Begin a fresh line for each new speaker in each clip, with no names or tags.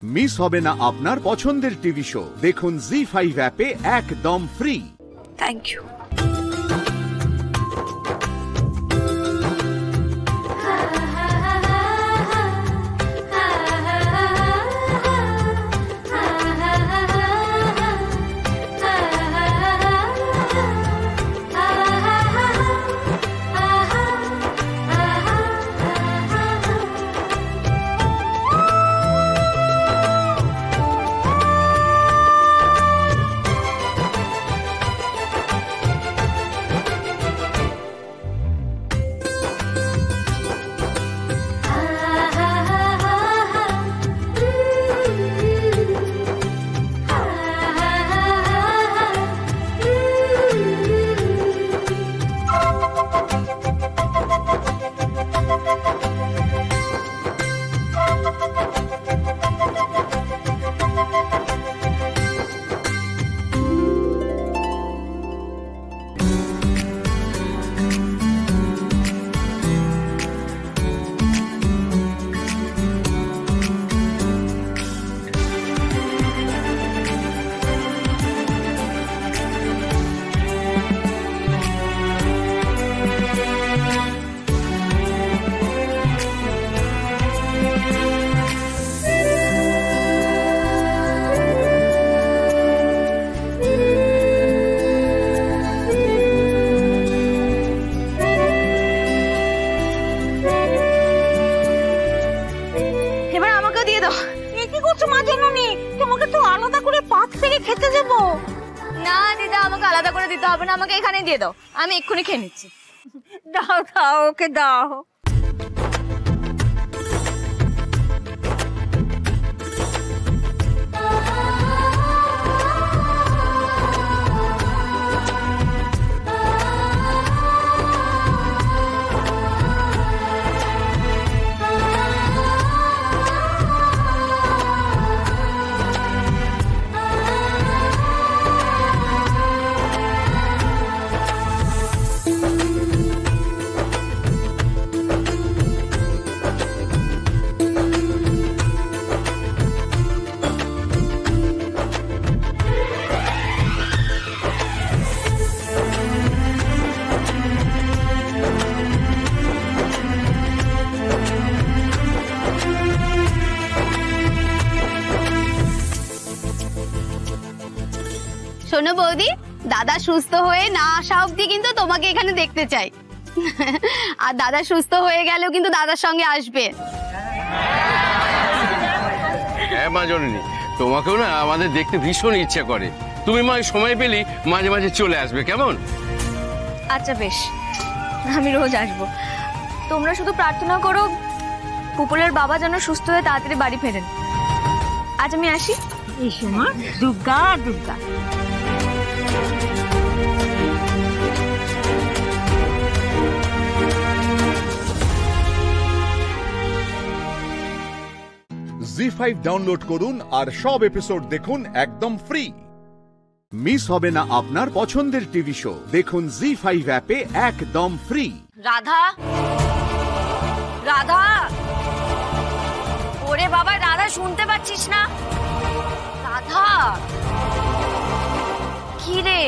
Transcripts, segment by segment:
Miss হবে না আপনার পছন্দের টিভি শো। দেখুন জি5 অ্যাপে একদম ফ্রি।
Thank you.
আমাকে এখানে দিয়ে দাও, আমি এক্ষুনি খেয়ে নিচ্ছি।
দাও দাও, ওকে দাও।
শোনো বৌদি, দাদা সুস্থ হয়ে না আসা অব্দি কিন্তু তোমাকে এখানে দেখতে চাই। আর দাদা সুস্থ হয়ে গেলেও কিন্তু দাদার সঙ্গে আসবে।
হ্যাঁ মা জননী, তোমাকেও না আমাদের দেখতে ভীষণ ইচ্ছা করে। তুমি মা সময় পেলি মাঝে মাঝে চলে আসবে, কেমন?
আচ্ছা বেশ, আমি রোজ আসবো। তোমরা শুধু প্রার্থনা করো পুপুলের বাবা যেন সুস্থ হয়ে তাড়াতাড়ি বাড়ি ফেরেন। আজ আমি আসি।
এসো মা, দুর্গা দুর্গা।
জি5 ডাউনলোড করুন আর সব এপিসোড দেখুন একদম ফ্রি। মিস হবে না আপনার পছন্দের টিভি শো। দেখুন জি5 অ্যাপে একদম ফ্রি।
রাধা, রাধা, ওরে বাবা রাধা, শুনতে পাচ্ছিস না? রাধা, কি রে,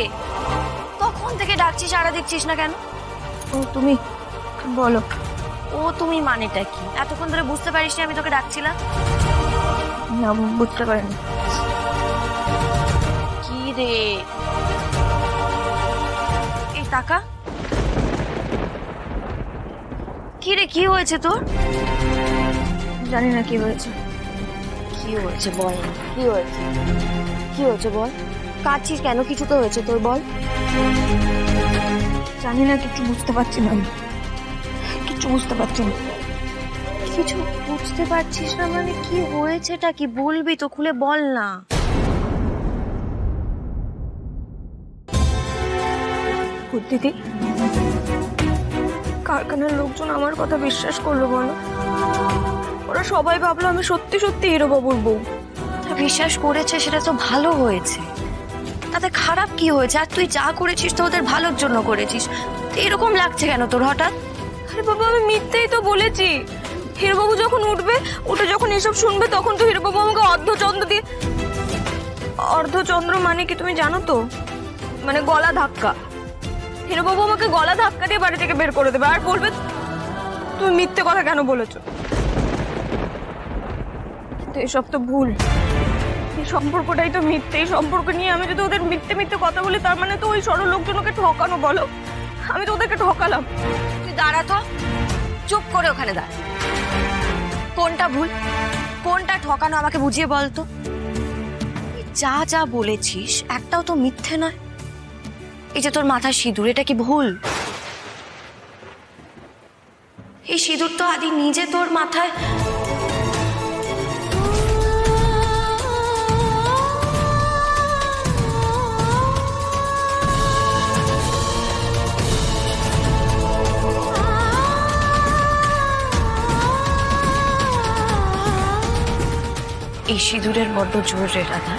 তখন থেকে ডাকছি, সাড়া দিচ্ছিস না কেন? ও তুমি বলো, ও তুমি মানেটা কি? এতক্ষণ ধরে বুঝতে পারিসনি আমি তোকে ডাকছিলাম? না, বুঝতে পারিনি। কি রে, এই টাকা কি রে, কি হয়েছে তোর? জানি না কি হয়েছে। কি হয়েছে বল, কি হয়েছে? কি হয়েছে বল, কাঁদছিস কেন? কিছু তো হয়েছে তোর, বল। জানি না, কিছু বুঝতে পারছি না, কিছু বুঝতে পারছি না। কিছু বুঝতে পারছিস না মানে কি হয়েছেটা কি বলবি তো, খুলে বল না। দিদি, কারখানার লোকজন আমার কথা বিশ্বাস করলো বলো? ওরা সবাই ভাবলো আমি সত্যি সত্যি হিরোবাবুর বউ। বিশ্বাস করেছে, সেটা তো ভালো হয়েছে। তাতে খারাপ কি হয়েছে? আর তুই যা করেছিস তো ওদের ভালোর জন্য করেছিস। এরকম লাগছে কেন তোর হঠাৎ? আরে বাবা, আমি মিথ্যেই তো বলেছি। হিরোবাবু যখন উঠবে, উঠে যখন এসব শুনবে, তখন তো হিরোবাবু আমাকে অর্ধচন্দ্র মানে কি তুমি জানো তো? মানে গলা ধাক্কা। হিরোবাবু আমাকে গলা ধাক্কা দিয়ে বাড়ি থেকে বের করে দেবে আর বলবে তুমি মিথ্যে কথা কেন বলেছো। কিন্তু এসব তো ভুল, এই সম্পর্কটাই তো মিথ্যে। এই সম্পর্ক নিয়ে আমি যদি ওদের মিথ্যে মিথ্যে কথা বলি, তার মানে তো ওই সরল লোকজনকে ঠকানো। বলো, আমি তো ওদেরকে ঠকালাম।
তুই দাঁড়া তো, চুপ করে ওখানে দাঁড়া। কোনটা ভুল, কোনটা ঠকানো আমাকে বুঝিয়ে বলতো। যা যা বলেছিস একটাও তো মিথ্যে নয়। এই যে তোর মাথার সিঁদুর, এটা কি ভুল? এই সিঁদুর তো আদি নিজে তোর মাথায়। এই সিঁদুরের বড্ড জোর রে রাধা।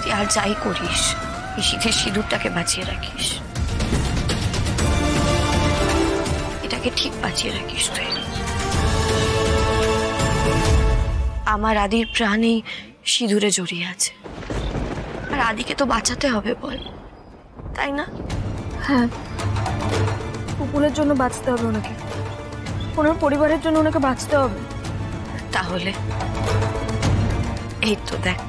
তুই আর যাই করিস, এই শীতের সিঁদুরটাকে বাঁচিয়ে রাখিস, এটাকে ঠিক বাঁচিয়ে রাখিস তুই। আমার আদির প্রাণেই সিঁদুরে জড়িয়ে আছে, আর আদিকে তো বাঁচাতে হবে বল, তাই না?
হ্যাঁ, পুপুলের জন্য বাঁচতে হবে ওনাকে, ওনার পরিবারের জন্য ওনাকে বাঁচতে হবে।
তাহলে এই তো দেখ,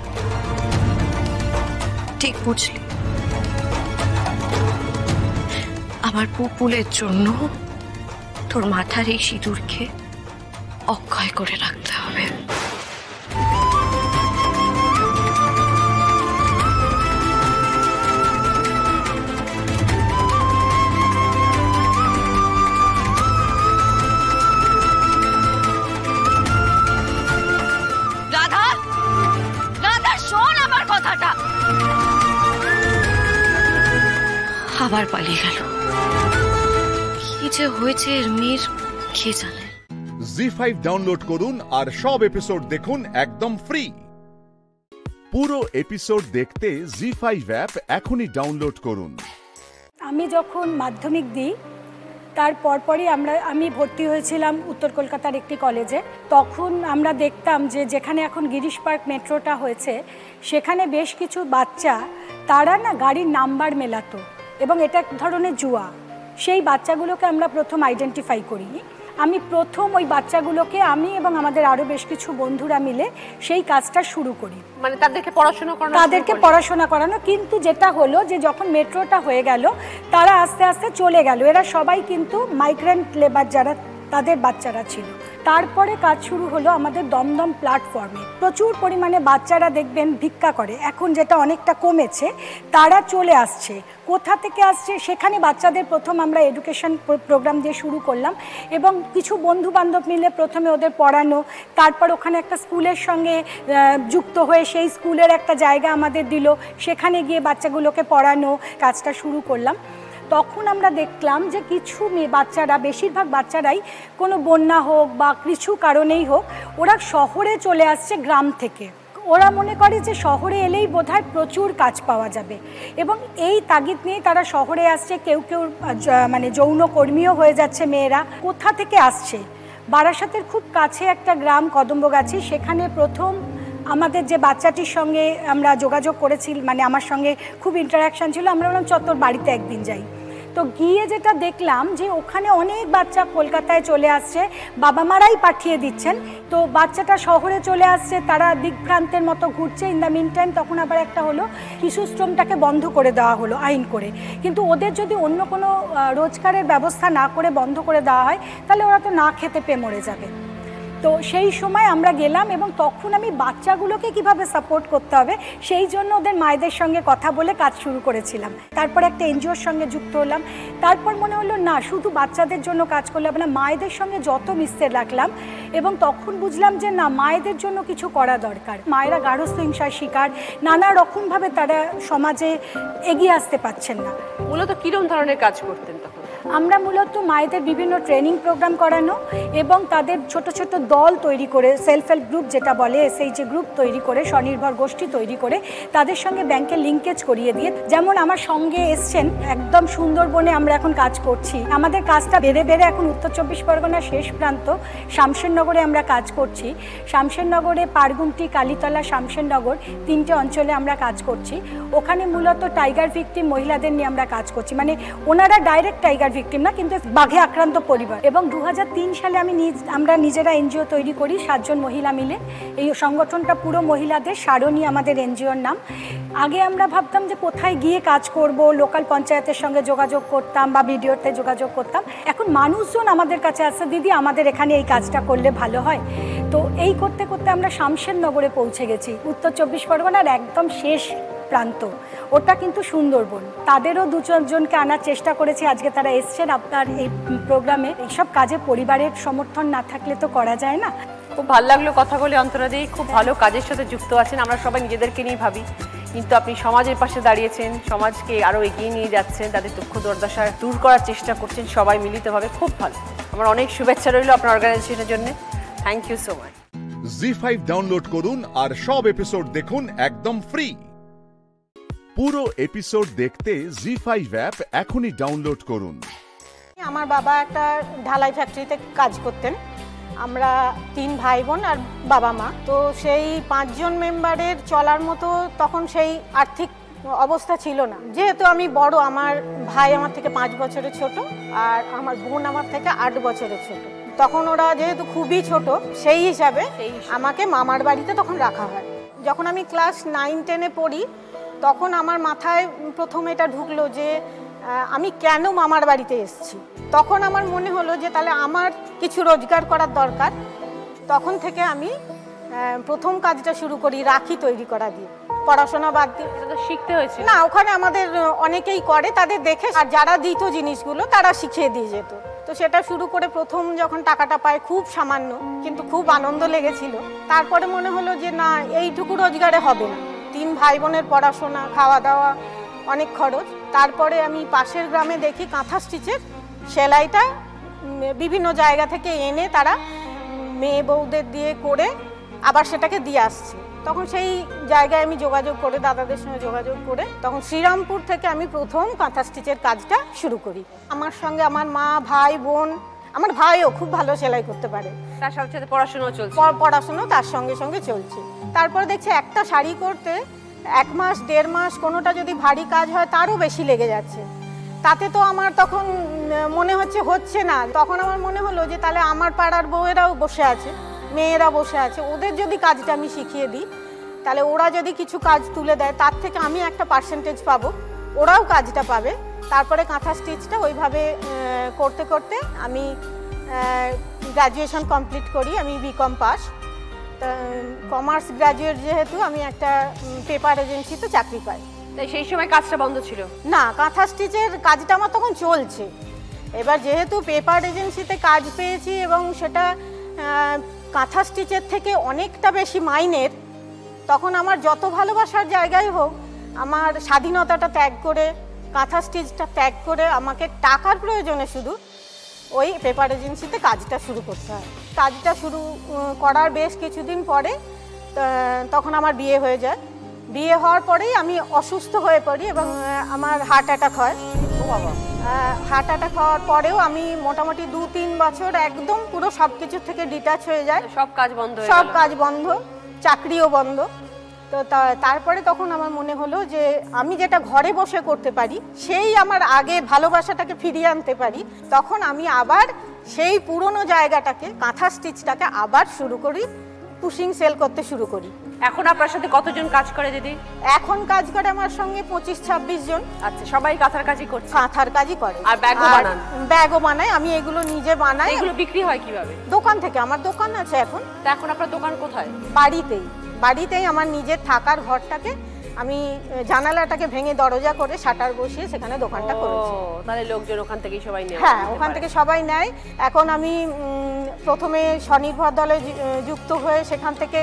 ঠিক বুঝলি, আমার পুপুলের জন্য তোর মাথার এই সিঁদুরকে অক্ষয় করে রাখতে হবে। রাধা, রাধা শোন আমার কথাটা। আবার পালিয়ে গেল। কি যে হয়েছে এর মেয়ের কে জানে।
জি5 ডাউনলোড করুন আর সব এপিসোড দেখুন একদম ফ্রি। পুরো এপিসোড দেখতে জি5 অ্যাপ এখনই ডাউনলোড করুন।
আমি যখন মাধ্যমিক দিই তার পরপরই আমি ভর্তি হয়েছিলাম উত্তর কলকাতার একটি কলেজে। তখন আমরা দেখতাম যে যেখানে এখন গিরিশ পার্ক মেট্রোটা হয়েছে, সেখানে বেশ কিছু বাচ্চা তারা না গাড়ির নাম্বার মেলাতো, এবং এটা এক ধরনের জুয়া। সেই বাচ্চাগুলোকে আমরা প্রথম আইডেন্টিফাই করি। আমি প্রথম ওই বাচ্চাগুলোকে, আমি এবং আমাদের আরও বেশ কিছু বন্ধুরা মিলে সেই কাজটা শুরু করি।
মানে তাদেরকে পড়াশোনা করানো। কিন্তু যেটা হলো যে যখন মেট্রোটা হয়ে গেল, তারা আস্তে আস্তে চলে গেল। এরা সবাই কিন্তু মাইগ্রেন্ট লেবার যারা, তাদের বাচ্চারা ছিল। তারপরে কাজ শুরু হলো আমাদের দমদম প্ল্যাটফর্মে। প্রচুর পরিমাণে বাচ্চারা দেখবেন ভিক্ষা করে, এখন যেটা অনেকটা কমেছে। তারা চলে আসছে, কোথা থেকে আসছে সেখানে বাচ্চাদের প্রথম আমরা এডুকেশন প্রোগ্রাম দিয়ে শুরু করলাম, এবং কিছু বন্ধু বান্ধব মিলে প্রথমে ওদের পড়ানো, তারপর ওখানে একটা স্কুলের সঙ্গে যুক্ত হয়ে সেই স্কুলের একটা জায়গা আমাদের দিল, সেখানে গিয়ে বাচ্চাগুলোকে পড়ানো কাজটা শুরু করলাম। তখন আমরা দেখলাম যে কিছু বাচ্চারা, বেশিরভাগ বাচ্চারাই কোনো বন্যা হোক বা কিছু কারণেই হোক, ওরা শহরে চলে আসছে গ্রাম থেকে। ওরা মনে করে যে শহরে এলেই বোধহয় প্রচুর কাজ পাওয়া যাবে, এবং এই তাগিদ নিয়ে তারা শহরে আসছে। কেউ কেউ মানে যৌনকর্মীও হয়ে যাচ্ছে মেয়েরা। কোথা থেকে আসছে? বারাসাতের খুব কাছে একটা গ্রাম কদম্বগাছি, সেখানে প্রথম আমাদের যে বাচ্চাটির সঙ্গে আমরা যোগাযোগ করেছি, মানে আমার সঙ্গে খুব ইন্টারাকশান ছিল। আমরা বললাম তোর বাড়িতে একদিন যাই। তো গিয়ে যেটা দেখলাম যে ওখানে অনেক বাচ্চা কলকাতায় চলে আসছে, বাবা মারাই পাঠিয়ে দিচ্ছেন। তো বাচ্চাটা শহরে চলে আসছে, তারা দিকভ্রান্তের মতো ঘুরছে। ইন দ্য মিন টাইম তখন আবার একটা হলো শিশুশ্রমটাকে বন্ধ করে দেওয়া হলো আইন করে। কিন্তু ওদের যদি অন্য কোনো রোজগারের ব্যবস্থা না করে বন্ধ করে দেওয়া হয়, তাহলে ওরা তো না খেতে পেয়ে মরে যাবে। তো সেই সময় আমরা গেলাম, এবং তখন আমি বাচ্চাগুলোকে কিভাবে সাপোর্ট করতে হবে সেই জন্য ওদের মায়েদের সঙ্গে কথা বলে কাজ শুরু করেছিলাম। তারপর একটা এনজিওর সঙ্গে যুক্ত হলাম। তারপর মনে হলো না, শুধু বাচ্চাদের জন্য কাজ করলে হবে না, মায়েদের সঙ্গে যত মিশতে লাগলাম, এবং তখন বুঝলাম যে না, মায়েদের জন্য কিছু করা দরকার। মায়েরা গার্হস্থ্য হিংসার শিকার, নানা রকমভাবে তারা সমাজে এগিয়ে আসতে পারছেন না। মূলত কিরকম ধরনের কাজ করতেন তখন? আমরা মূলত মায়েদের বিভিন্ন ট্রেনিং প্রোগ্রাম করানো এবং তাদের ছোট ছোট দল তৈরি করে, সেলফ হেল্প গ্রুপ যেটা বলে, SHG গ্রুপ তৈরি করে, স্বনির্ভর গোষ্ঠী তৈরি করে তাদের সঙ্গে ব্যাংকের লিঙ্কেজ করিয়ে দিয়ে, যেমন আমার সঙ্গে এসছেন একদম সুন্দরবনে আমরা এখন কাজ করছি। আমাদের কাজটা বেড়ে বেড়ে এখন উত্তর 24 পরগনার শেষ প্রান্ত শামশেরনগরে আমরা কাজ করছি। শামশেরনগরে পারগুমটি, কালীতলা, শামশেরনগর 3টে অঞ্চলে আমরা কাজ করছি। ওখানে মূলত টাইগার ভিকটিম মহিলাদের নিয়ে আমরা কাজ করছি। মানে ওনারা ডাইরেক্ট টাইগার ভিকটিম না, কিন্তু বাঘে আক্রান্ত পরিবার। এবং 2003 সালে আমরা নিজেরা NGO তৈরি করি 7 জন মহিলা মিলে। এই সংগঠনটা পুরো মহিলাদের, সারণী আমাদের NGOর নাম। আগে আমরা ভাবতাম যে কোথায় গিয়ে কাজ করব, লোকাল পঞ্চায়েতের সঙ্গে যোগাযোগ করতাম বা ভিডিওতে যোগাযোগ করতাম। এখন মানুষজন আমাদের কাছে আসছে, দিদি আমাদের এখানে এই কাজটা করলে ভালো হয়। তো এই করতে করতে আমরা শামশেরনগরে পৌঁছে গেছি, উত্তর 24 পরগনার একদম শেষ প্রান্ত। ওটা কিন্তু সুন্দরবন। তাদেরও 2-4জনকে আনার চেষ্টা করেছি, আজকে তারা এসছেন আপনার এই প্রোগ্রামে। এইসব কাজে পরিবারের সমর্থন না থাকলে তো করা যায় না।
খুব ভালো লাগলো কথাগুলি অন্তরাদি, খুব ভালো কাজের সাথে যুক্ত আছেন। আমরা সবাই নিজেদেরকে নিয়ে ভাবি, কিন্তু আপনি সমাজের পাশে দাঁড়িয়েছেন, সমাজকে আরও এগিয়ে নিয়ে যাচ্ছেন, তাদের দুঃখ দুর্দশা দূর করার চেষ্টা করছেন সবাই মিলিতভাবে। খুব ভালো, আমার অনেক শুভেচ্ছা রইল আপনার অর্গানাইজেশনের জন্য। Thank you so much.
Zee five download করুন আর সব এপিসোড দেখুন একদম ফ্রি। পুরো এপিসোড দেখতে জি5 অ্যাপ এখনই ডাউনলোড করুন।
আমার বাবা একটা ঢালাই ফ্যাক্টরিতে কাজ করতেন। আমরা 3 ভাই বোন আর বাবা মা। তো সেই 5 জন মেম্বারের চলার মতো তখন সেই আর্থিক অবস্থা ছিল না। যেহেতু আমি বড়, আমার ভাই আমার থেকে 5 বছরের ছোট আর আমার বোন আমার থেকে 8 বছরের ছোট। তখন ওরা যেহেতু খুবই ছোট, সেই হিসাবে আমাকে মামার বাড়িতে তখন রাখা হয়। যখন আমি ক্লাস 9-10-এ পড়ি তখন আমার মাথায় প্রথম এটা ঢুকলো যে আমি কেন মামার বাড়িতে এসেছি। তখন আমার মনে হলো যে তাহলে আমার কিছু রোজগার করার দরকার। তখন থেকে আমি প্রথম কাজটা শুরু করি রাখি তৈরি করা দিয়ে। পড়াশোনা বাদ দিয়ে
শিখতে হয়েছে
না, ওখানে আমাদের অনেকেই করে, তাদের দেখে আর যারা দিত জিনিসগুলো তারা শিখিয়ে দিয়ে যেত। তো সেটা শুরু করে প্রথম যখন টাকাটা পাই খুব সামান্য, কিন্তু খুব আনন্দ লেগেছিল। তারপরে মনে হলো যে না, এইটুকু রোজগারে হবে না। 3 ভাই বোনের পড়াশোনা, খাওয়া দাওয়া, অনেক খরচ। তারপরে আমি পাশের গ্রামে দেখি কাঁথা স্টিচের সেলাইটা বিভিন্ন জায়গা থেকে এনে তারা মেয়ে বউদের দিয়ে করে আবার সেটাকে দিয়ে আসছে। তখন সেই জায়গায় আমি যোগাযোগ করে, দাদাদের সঙ্গে যোগাযোগ করে, তখন শ্রীরামপুর থেকে আমি প্রথম কাঁথা স্টিচের কাজটা শুরু করি। আমার সঙ্গে আমার মা, ভাই, বোন, আমার ভাইও খুব ভালো সেলাই করতে পারে,
তার সাথে সাথে পড়াশোনাও চলছে।
পড়াশোনা তার সঙ্গে সঙ্গে চলছে। তারপরে দেখছি একটা শাড়ি করতে 1 মাস 1.5 মাস, কোনোটা যদি ভারী কাজ হয় তারও বেশি লেগে যাচ্ছে। তাতে তো আমার তখন মনে হচ্ছে না। তখন আমার মনে হলো যে তাহলে আমার পাড়ার বউয়েরাও বসে আছে, মেয়েরা বসে আছে, ওদের যদি কাজটা আমি শিখিয়ে দিই, তাহলে ওরা যদি কিছু কাজ তুলে দেয় তার থেকে আমি একটা পার্সেন্টেজ পাবো, ওরাও কাজটা পাবে। তারপরে কাঁথা স্টিচটা ওইভাবে করতে করতে আমি গ্র্যাজুয়েশন কমপ্লিট করি। আমি BCom পাস। কমার্স গ্র্যাজুয়েট যেহেতু, আমি একটা পেপার এজেন্সিতে চাকরি পাই।
তাই সেই সময় কাজটা বন্ধ ছিল
না, কাঁথা স্টিচের কাজটা আমার তখন চলছে। এবার যেহেতু পেপার এজেন্সিতে কাজ পেয়েছি এবং সেটা কাঁথা স্টিচের থেকে অনেকটা বেশি মাইনের, তখন আমার যত ভালোবাসার জায়গায় হোক, আমার স্বাধীনতাটা ত্যাগ করে, কাঁথা স্টিচটা ত্যাগ করে আমাকে টাকার প্রয়োজনে শুধু ওই পেপার এজেন্সিতে কাজটা শুরু করতে হয়। কাজটা শুরু করার বেশ কিছুদিন পরে তখন আমার বিয়ে হয়ে যায়। বিয়ে হওয়ার পরেই আমি অসুস্থ হয়ে পড়ি এবং আমার হার্ট অ্যাটাক হয়। হার্ট অ্যাটাক হওয়ার পরেও আমি মোটামুটি 2-3 বছর একদম পুরো সব কিছুর থেকে ডিটাচ হয়ে যায়।
সব কাজ বন্ধ,
চাকরিও বন্ধ। তো তারপরে তখন আমার মনে হলো যে আমি যেটা ঘরে বসে করতে পারি, সেই আমার আগের ভালোবাসাটাকে ফিরিয়ে আনতে পারি। তখন আমি আবার সেই পুরনো জায়গাটাকে, কাঁথা স্টিচটাকে আবার শুরু করি, পুশিং সেল করতে শুরু করি।
এখন আপনার সাথে কতজন কাজ করে দিদি?
এখন কাজ করে আমার সঙ্গে 25-26 জন।
আচ্ছা, সবাই কাঁথার কাজই করছে?
কাঁথার কাজই করে।
আর ব্যাগও বানান?
ব্যাগও বানাই, আমি এগুলো নিজে বানাই।
এগুলো বিক্রি হয় কিভাবে?
দোকান থেকে। আমার দোকান আছে এখন।
তা এখন আপনার দোকান কোথায়?
বাড়িতেই আমার নিজের থাকার ঘরটাকে আমি জানালাটাকে ভেঙে দরজা করে শাটার বসিয়ে সেখানে দোকানটা করেছি।
তাহলে লোকজন ওখান থেকেই সবাই নেয়?
হ্যাঁ, ওখান থেকে সবাই নেয়। এখন আমি প্রথমে স্বনির্ভর দলে যুক্ত হয়ে সেখান থেকে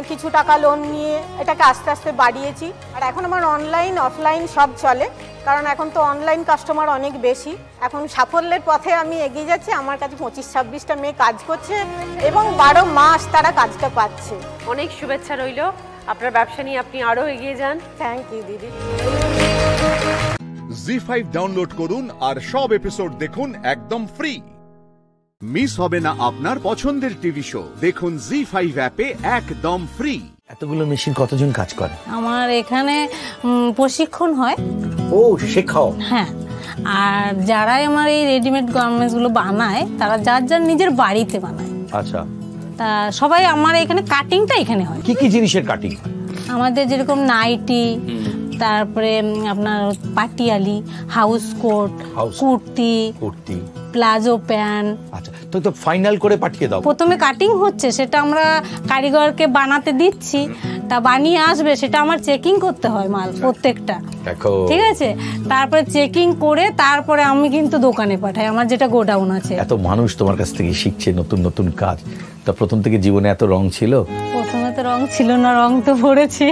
কিছু টাকা লোন নিয়ে এটাকে আস্তে আস্তে বাড়িয়েছি। আর এখন আমার অনলাইন অফলাইন সব চলে। কারণ এখন তো অনলাইন কাস্টমার অনেক বেশি। এখন সাফল্যের পথে আমি এগিয়ে যাচ্ছি। আমার কাছে 25-26টা মেয়ে কাজ করছে এবং 12 মাস তারা কাজটা পাচ্ছে।
অনেক শুভেচ্ছা রইল, আপনার ব্যবসা নিয়ে আপনি আরো এগিয়ে যান।
থ্যাংক ইউ দিদি।
জি5 ডাউনলোড করুন আর সব এপিসোড দেখুন একদম ফ্রি। মিস হবে না আপনার পছন্দের টিভি শো, দেখুন জি5 অ্যাপে একদম ফ্রি।
এতগুলো মেশিন কতজন কাজ করে?
আমার এখানে প্রশিক্ষণ হয়।
ও, শেখাও?
হ্যাঁ, আর যারাই আমার এই রেডিমেড গার্মেন্টস গুলো বানায় তারা যার যার নিজের বাড়িতে বানায়।
আচ্ছা,
তা সবাই আমার এখানে কাটিংটা এখানে হয়।
কি কি জিনিসের কাটিং হয়?
আমাদের যেরকম নাইটি, তারপরে আপনার পাটিয়ালি, house coat, kurti, palazzo pant.
আচ্ছা, তো ফাইনাল করে পাঠিয়ে দাও।
প্রথমে কাটিং হচ্ছে, সেটা আমরা কারিগরকে বানাতে দিচ্ছি, তা বানিয়ে আসবে, সেটা আমার চেকিং করতে হয় মাল প্রত্যেকটা, ঠিক আছে? তারপরে চেকিং করে তারপরে আমি কিন্তু দোকানে পাঠাই, আমার যেটা গোডাউন আছে।
এত মানুষ তোমার কাছ থেকে শিখছে নতুন নতুন কাজ, তা প্রথম থেকে জীবনে এত রং ছিল?
প্রথমে তো রং ছিল না, রং তো ভরেছি।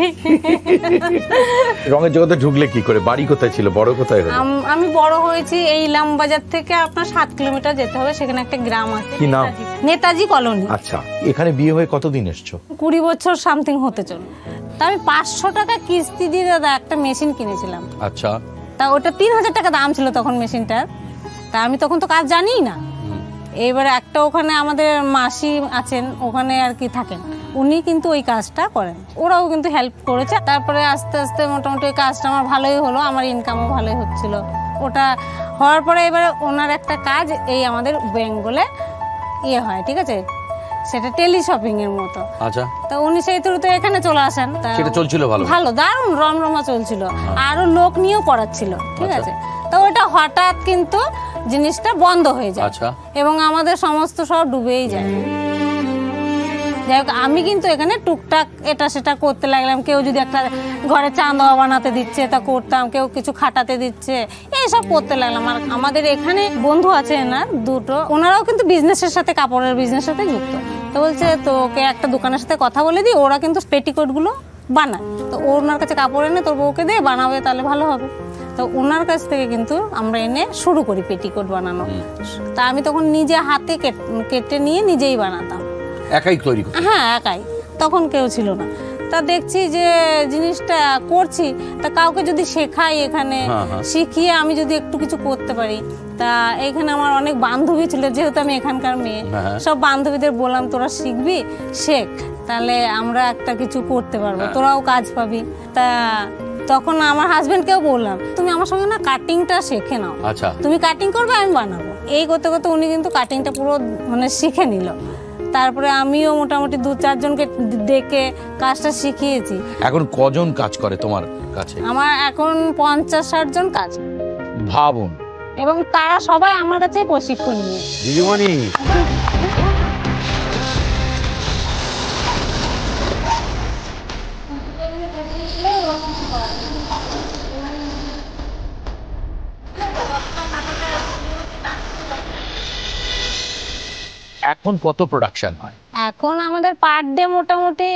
রঙের জগতে ঢুকলে কি করে? বাড়ি কোথায় ছিল, বড় কোথায় হলো?
আমি বড় হয়েছি এই ইলামবাজার থেকে আপনার 7 কিলোমিটার যেতে হবে, সেখানে একটা গ্রাম আছে।
কি নাম?
নেতাজি কলোনি।
আচ্ছা, এখানে বিয়ে হয়ে কতদিন এসছো?
20 বছর সামথিং হতে চলো। তা আমি 500 টাকা কিস্তি দিয়ে দাদা একটা মেশিন কিনেছিলাম।
আচ্ছা,
তা ওটা 3000 টাকা দাম ছিল তখন মেশিনটার। তা আমি তখন তো কাজ জানিই না। এবারে একটা ওখানে আমাদের মাসি আছেন, ওখানে আর কি থাকেন, উনি কিন্তু ওই কাজটা করেন, ওরাও কিন্তু হেল্প করেছে। তারপরে আস্তে আস্তে মোটামুটি ওই কাজটা আমার ভালোই হলো, আমার ইনকামও ভালোই হচ্ছিল। ওটা হওয়ার পরে এবারে ওনার একটা কাজ এই আমাদের বেঙ্গলে হয়, ঠিক আছে, সেটা টেলি শপিং এর মতো।
আচ্ছা,
তো উনি সেই থ্রুতে এখানে চলে আসেন।
সেটা চলছিল ভালো,
ভালো, দারুণ রমরমা চলছিল, আরো লোক নিয়েও করাচ্ছিল, ঠিক আছে। তো ওটা হঠাৎ কিন্তু জিনিসটা বন্ধ হয়ে যায় এবং আমাদের সমস্ত সব ডুবেই যায়। যাই হোক, আমি কিন্তু এখানে টুকটাক এটা সেটা করতে লাগলাম। কেউ যদি একটা ঘরে চাঁদোয়া বানাতে দিচ্ছে তা করতাম, কেউ কিছু খাটাতে দিচ্ছে, এইসব করতে লাগলাম। আর আমাদের এখানে বন্ধু আছে এনার দুটো, ওনারাও কিন্তু বিজনেসের সাথে, কাপড়ের বিজনেসের সাথে যুক্ত। তো বলছে তোকে একটা দোকানের সাথে কথা বলে দিই, ওরা কিন্তু পেটিকোট গুলো বানায়, তো ওনার কাছে কাপড় এনে তোর বউকে দিয়ে বানাবে, তাহলে ভালো হবে। তো ওনার কাছ থেকে কিন্তু আমরা এনে শুরু করি পেটিকোট বানানো। তা আমি তখন নিজে হাতে কেটে নিয়ে নিজেই বানাতাম,
একাই তৈরি করতাম।
হ্যাঁ, একাই, তখন কেউ ছিল না। তা দেখছি যে জিনিসটা করছি, তা কাউকে যদি শেখাই, এখানে শিখিয়ে আমি যদি একটু কিছু করতে পারি। তা এখানে আমার অনেক বান্ধবী ছিল, যেহেতু আমি এখানকার মেয়ে, সব বান্ধবীদের বললাম তোরা শিখবি, শেখ, তাহলে আমরা একটা কিছু করতে পারবো, তোরাও কাজ পাবি। তা তখন আমার হাজবেন্ডকেও বললাম তুমি আমার সঙ্গে না কাটিংটা শিখে নাও, তুমি কাটিং করবে, আমি বানাবো। এই করতে করতে উনি কিন্তু কাটিংটা পুরো মানে শিখে নিল। তারপরে আমিও মোটামুটি 2-4 জনকে ডেকে কাজটা শিখিয়েছি।
এখন কজন কাজ করে তোমার কাছে?
আমার এখন 50-60 জন কাজ,
ভাবুন,
এবং তারা সবাই আমার কাছে প্রশিক্ষণ নিয়ে।
দিদিমণি, এখন কত প্রোডাকশন হয়?
এখন আমাদের পার ডে মোটামুটি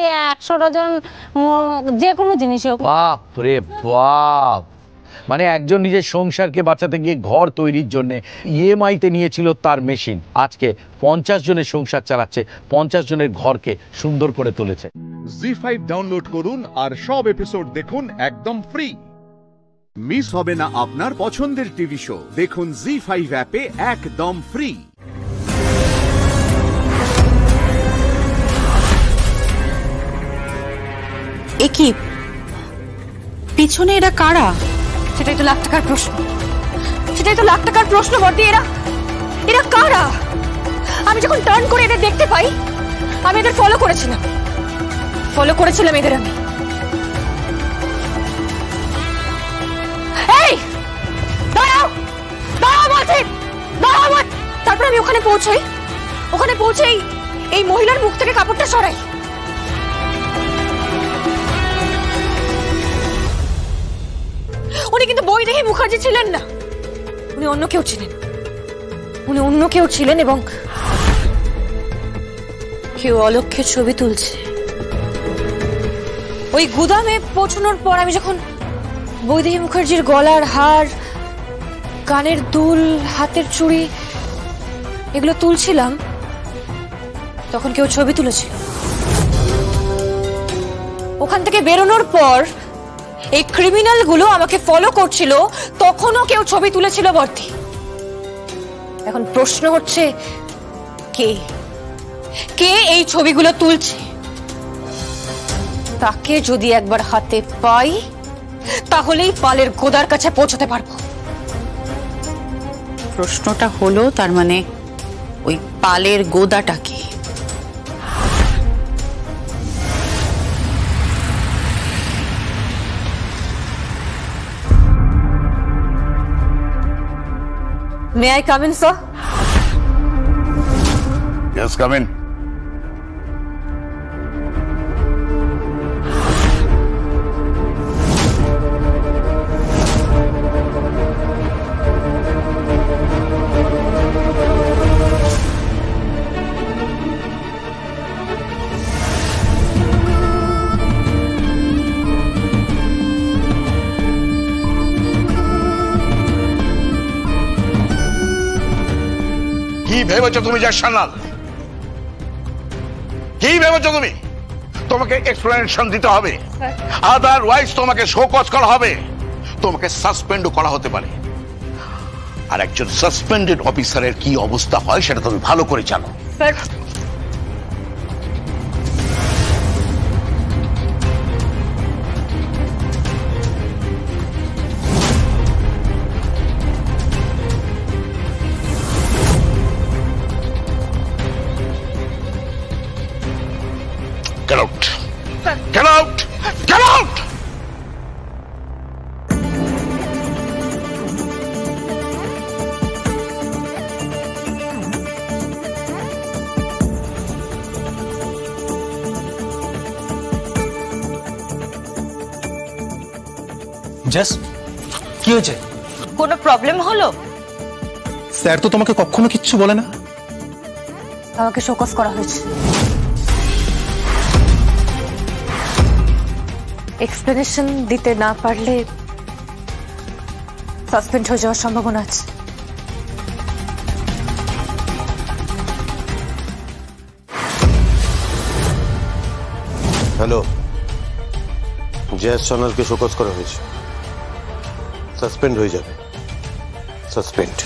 100 ডজন, যে কোনো জিনিস।
বাপ রে বাপ, মানে একজন নিজের সংসারকে বাঁচাতে গিয়ে ঘর তৈরির জন্য ইএমআইতে নিয়েছিল তার মেশিন, আজকে 50 জনের সংসার চালাচ্ছে, 50 জনের ঘরকে সুন্দর করে তুলেছে।
জি5 ডাউনলোড করুন আর সব এপিসোড দেখুন একদম ফ্রি। মিস হবে না আপনার পছন্দের টিভি শো, দেখুন জি5 অ্যাপে একদম ফ্রি।
কি পিছনে এরা কারা? সেটাই তো লাখ টাকার প্রশ্ন, সেটাই তো লাখ টাকার প্রশ্ন বর্দি। এরা কারা? আমি যখন টার্ন করে এদের দেখতে পাই, আমি এদের ফলো করেছিলাম এদের। আমি এই দাঁড়াও বলছি, দাঁড়াও। তারপর আমি ওখানে পৌঁছাই, এই মহিলার মুখ থেকে কাপড়টা সরাই। উনি কিন্তু বৈদেহী মুখার্জি ছিলেন না, উনি অন্য কেউ ছিলেন, এবং কেউ অলক্ষ্যের ছবি তুলছে। ওই গুদামে পৌঁছানোর পর আমি যখন বৈদেহী মুখার্জির গলার হার, কানের দুল, হাতের চুড়ি এগুলো তুলছিলাম, তখন কেউ ছবি তুলেছিল। ওখান থেকে বেরোনোর পর এই ক্রিমিনাল গুলো আমাকে ফলো করছিল, তখনও কেউ ছবি তুলেছিল বর্তি। এখন প্রশ্ন হচ্ছে কে কে এই ছবিগুলো তুলছে? তাকে যদি একবার হাতে পাই তাহলেই পালের গোদার কাছে পৌঁছতে পারবো।
প্রশ্নটা হলো তার মানে ওই পালের গোদাটা কি?
May I come in, sir?
Yes, come in. কি ভেবেছো তুমি জাসানাল? কি ভেবেছো তুমি? তোমাকে এক্সপ্লেনেশন দিতে হবে, আদারওয়াইজ তোমাকে শোকজ করা হবে, তোমাকে সাসপেন্ডও করা হতে পারে। আর একজন সাসপেন্ডেড অফিসারের কি অবস্থা হয় সেটা তুমি ভালো করে জানো। Get out! Get out! Get out!
Jess, কি হয়েছে?
কোনো প্রবলেম হলো?
স্যার তো তোমাকে কখনো কিচ্ছু বলে না।
আমাকে শোকজ করা হয়েছে। এক্সপ্লেনেশন দিতে না পারলে সাসপেন্ড হয়ে যাওয়ার সম্ভাবনা আছে।
হ্যালো, জেস সোনালকে শোকজ করা হয়েছে, সাসপেন্ড হয়ে যাবে। সাসপেন্ড।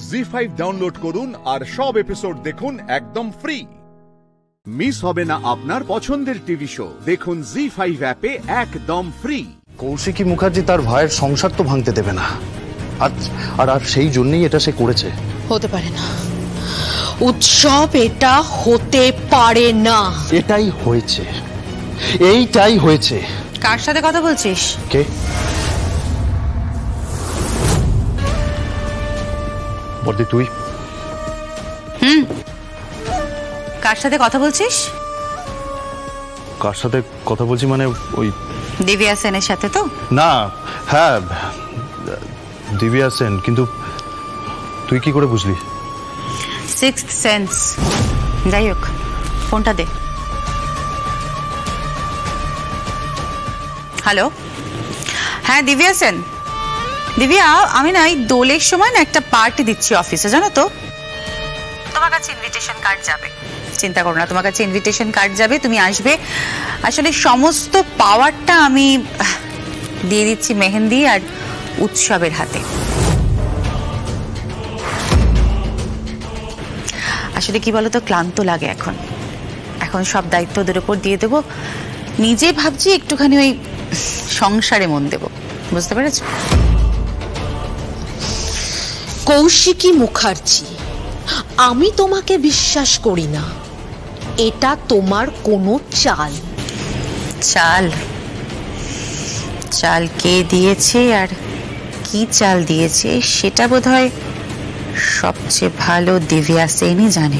জি5 ডাউনলোড করুন আর সব এপিসোড দেখুন একদম ফ্রি। মিস হবে না আপনার পছন্দের টিভি শো, দেখুন জি5 অ্যাপে একদম ফ্রি।
কৌশিকী মুখার্জি তার ভাইয়ের সংসার তো ভাঙতে দেবে না, আর সেই জন্যই এটা সে করেছে।
হতে পারে না উৎসব, এটা হতে পারে না।
এটাই হয়েছে, এইটাই হয়েছে।
কার সাথে কথা বলছিস?
কে? বর্দি তুই?
কার সাথে কথা বলছিস?
কার সাথে কথা বলছি মানে ওই
দিব্যা সেনের সাথে তো?
না, হ্যাঁ দিব্যা সেন, কিন্তু তুই কি করে বুঝলি?
Sixth sense. যাই হোক, ফোনটা দে। হ্যালো, হ্যাঁ দিব্যা সেন। দিব্যা, আমি না এই দোলের সময় না একটা পার্টি দিচ্ছি অফিসে, জানো তো? তোমার কাছে ইনভিটেশন কার্ড যাবে, চিন্তা করো না, তোমার কাছে ইনভিটেশন কার্ড যাবে, তুমি আসবে। আসলে সমস্ত পাওয়ারটা আমি দিয়ে দিচ্ছি মেহেন্দি আর উৎসবের হাতে। আসলে কি বলতো, ক্লান্ত লাগে এখন, এখন সব দায়িত্ব ওদের উপর দিয়ে দেবো। নিজে ভাবছি একটুখানি ওই সংসারে মন দেব, বুঝতে পেরেছ?
কৌশিকী মুখার্জি, আমি তোমাকে বিশ্বাস করি না। এটা তোমার কোনো চাল।
চাল? চাল কে দিয়েছে আর কি চাল দিয়েছে সেটা বোধহয় সবচেয়ে ভালো দিব্যা সেনই জানে,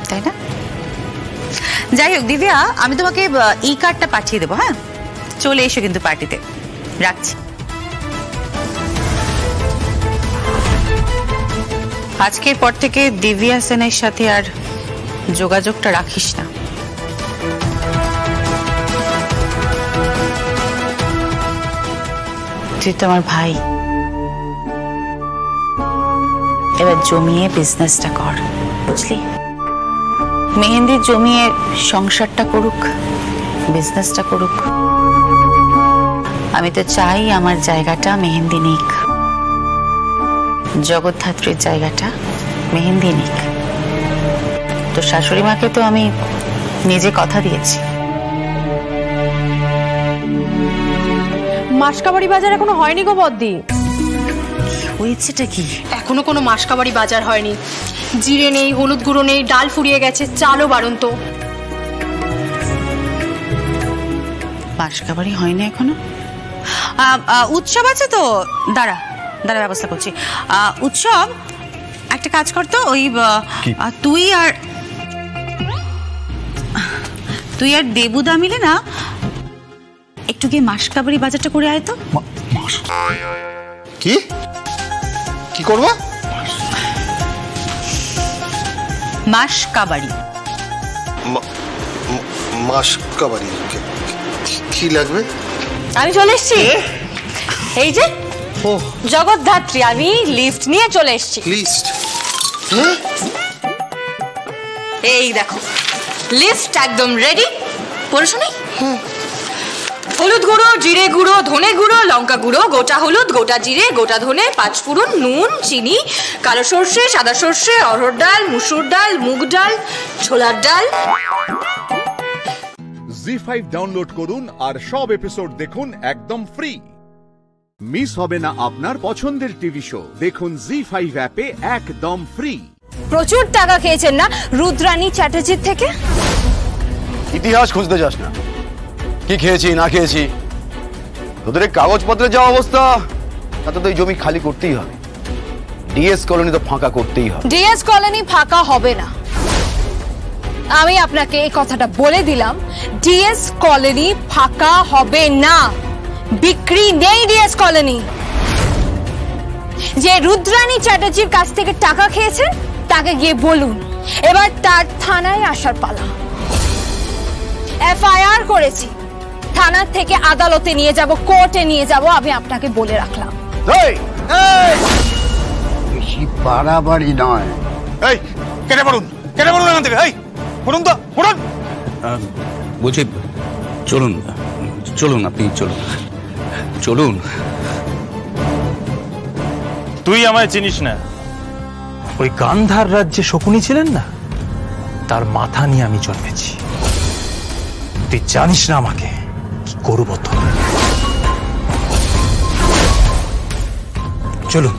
তাই না? যাই হোক দিব্যা, আমি তোমাকে এই কার্ডটা পাঠিয়ে দেবো। হ্যাঁ, চলে এসো কিন্তু পার্টিতে। রাখছি। আজকের পর থেকে দিব্যা সেনের সাথে আর যোগাযোগটা রাখিস না। তুই তো আমার ভাই, এবার জমিয়ে বিজনেসটা কর, বুঝলি? মেহেন্দি জমিয়ে সংসারটা করুক, বিজনেসটা করুক। আমি তো চাই আমার জায়গাটা মেহেন্দি নিক, জগদ্ধাত্রীর জায়গাটা মেহেন্দি নিক। তো শাশুড়ি মাকে তো আমি নিজে কথা দিয়েছি।
মাসকাবাড়ি বাজার এখনো হয়নি গো বদ্দি।
হয়েছেটা কি?
এখনো কোনো মাসকাবাড়ি বাজার হয়নি। জিরে নেই, হলুদ গুঁড়ো নেই, ডাল ফুরিয়ে গেছে, চালও বাড়ন্ত।
মাসকাবাড়ি হয়নি এখনো? উৎসব আছে তো, দাঁড়া দাঁড়া ব্যবস্থা করছি। উৎসব একটা কাজ করতো, ওই তুই আর দেবুদা মিলে না একটু গিয়ে মাসকাবাড়ি বাজারটা করে আয় তো।
কি কি করবো?
মাসকাবাড়ি।
মাসকাবাড়ি কি লাগবে?
আমি চলে এসছি, এই যে জগদ্ধাত্রী, আমি লিফট নিয়ে চলে এসছি।
লিস্ট?
এই দেখো লিফট একদম রেডি। পড়ে শুনি। হলুদ গুঁড়ো, জিরে গুঁড়ো, ধনে গুঁড়ো, লঙ্কা গুঁড়ো, গোটা হলুদ, গোটা জিরে, গোটা ধনে, 5 ফোড়ন, নুন, চিনি, কালো সর্ষে, সাদা সর্ষে, অরহর ডাল, মুসুর ডাল, মুগ ডাল, ছোলার ডাল।
জি5 ডাউনলোড করুন আর সব এপিসোড দেখুন একদম ফ্রি। মিস হবে না আপনার পছন্দের টিভি শো, দেখুন জি5 অ্যাপে একদম ফ্রি।
প্রচুর টাকা খেয়েছেন না রুদ্রানী চ্যাটার্জির থেকে?
ইতিহাস খুঁজতে যাস না, কি খেয়েছি না খেয়েছি। তোদের কাগজপত্রের যা অবস্থা, তাতে তো এই জমি খালি করতেই হবে। ডিএস কলোনি তো ফাঁকা করতেই হবে।
ডিএস কলোনি ফাঁকা হবে না, আমি আপনাকে এই কথাটা বলে দিলাম। ডিএস কলোনি ফাঁকা হবে না, বিক্রি নেই ডিএস কলোনি। যে রুদ্রানী চ্যাটার্জির কাছ থেকে টাকা খেয়েছেন তাকে গিয়ে বলুন এবার তার থানায় আসার পালা। এফআইআর করেছি, থানা থেকে আদালতে নিয়ে যাব, কোর্টে নিয়ে যাব, আমি আপনাকে বলে রাখলাম।
বেশি বাড়াবাড়ি নয়।
এই কেটে পড়ুন, কেটে পড়ুন এখান থেকে। এই পড়ুন তো, পড়ুন।
বলছি চলুন চলুন, আপনি চলুন চলুন।
তুই আমায় চিনিস না। ওই গান্ধার রাজ্যে শকুনি ছিলেন না, তার মাথা নিয়ে আমি জন্মেছি। তুই জানিস না আমাকে কি করবো তো। চলুন।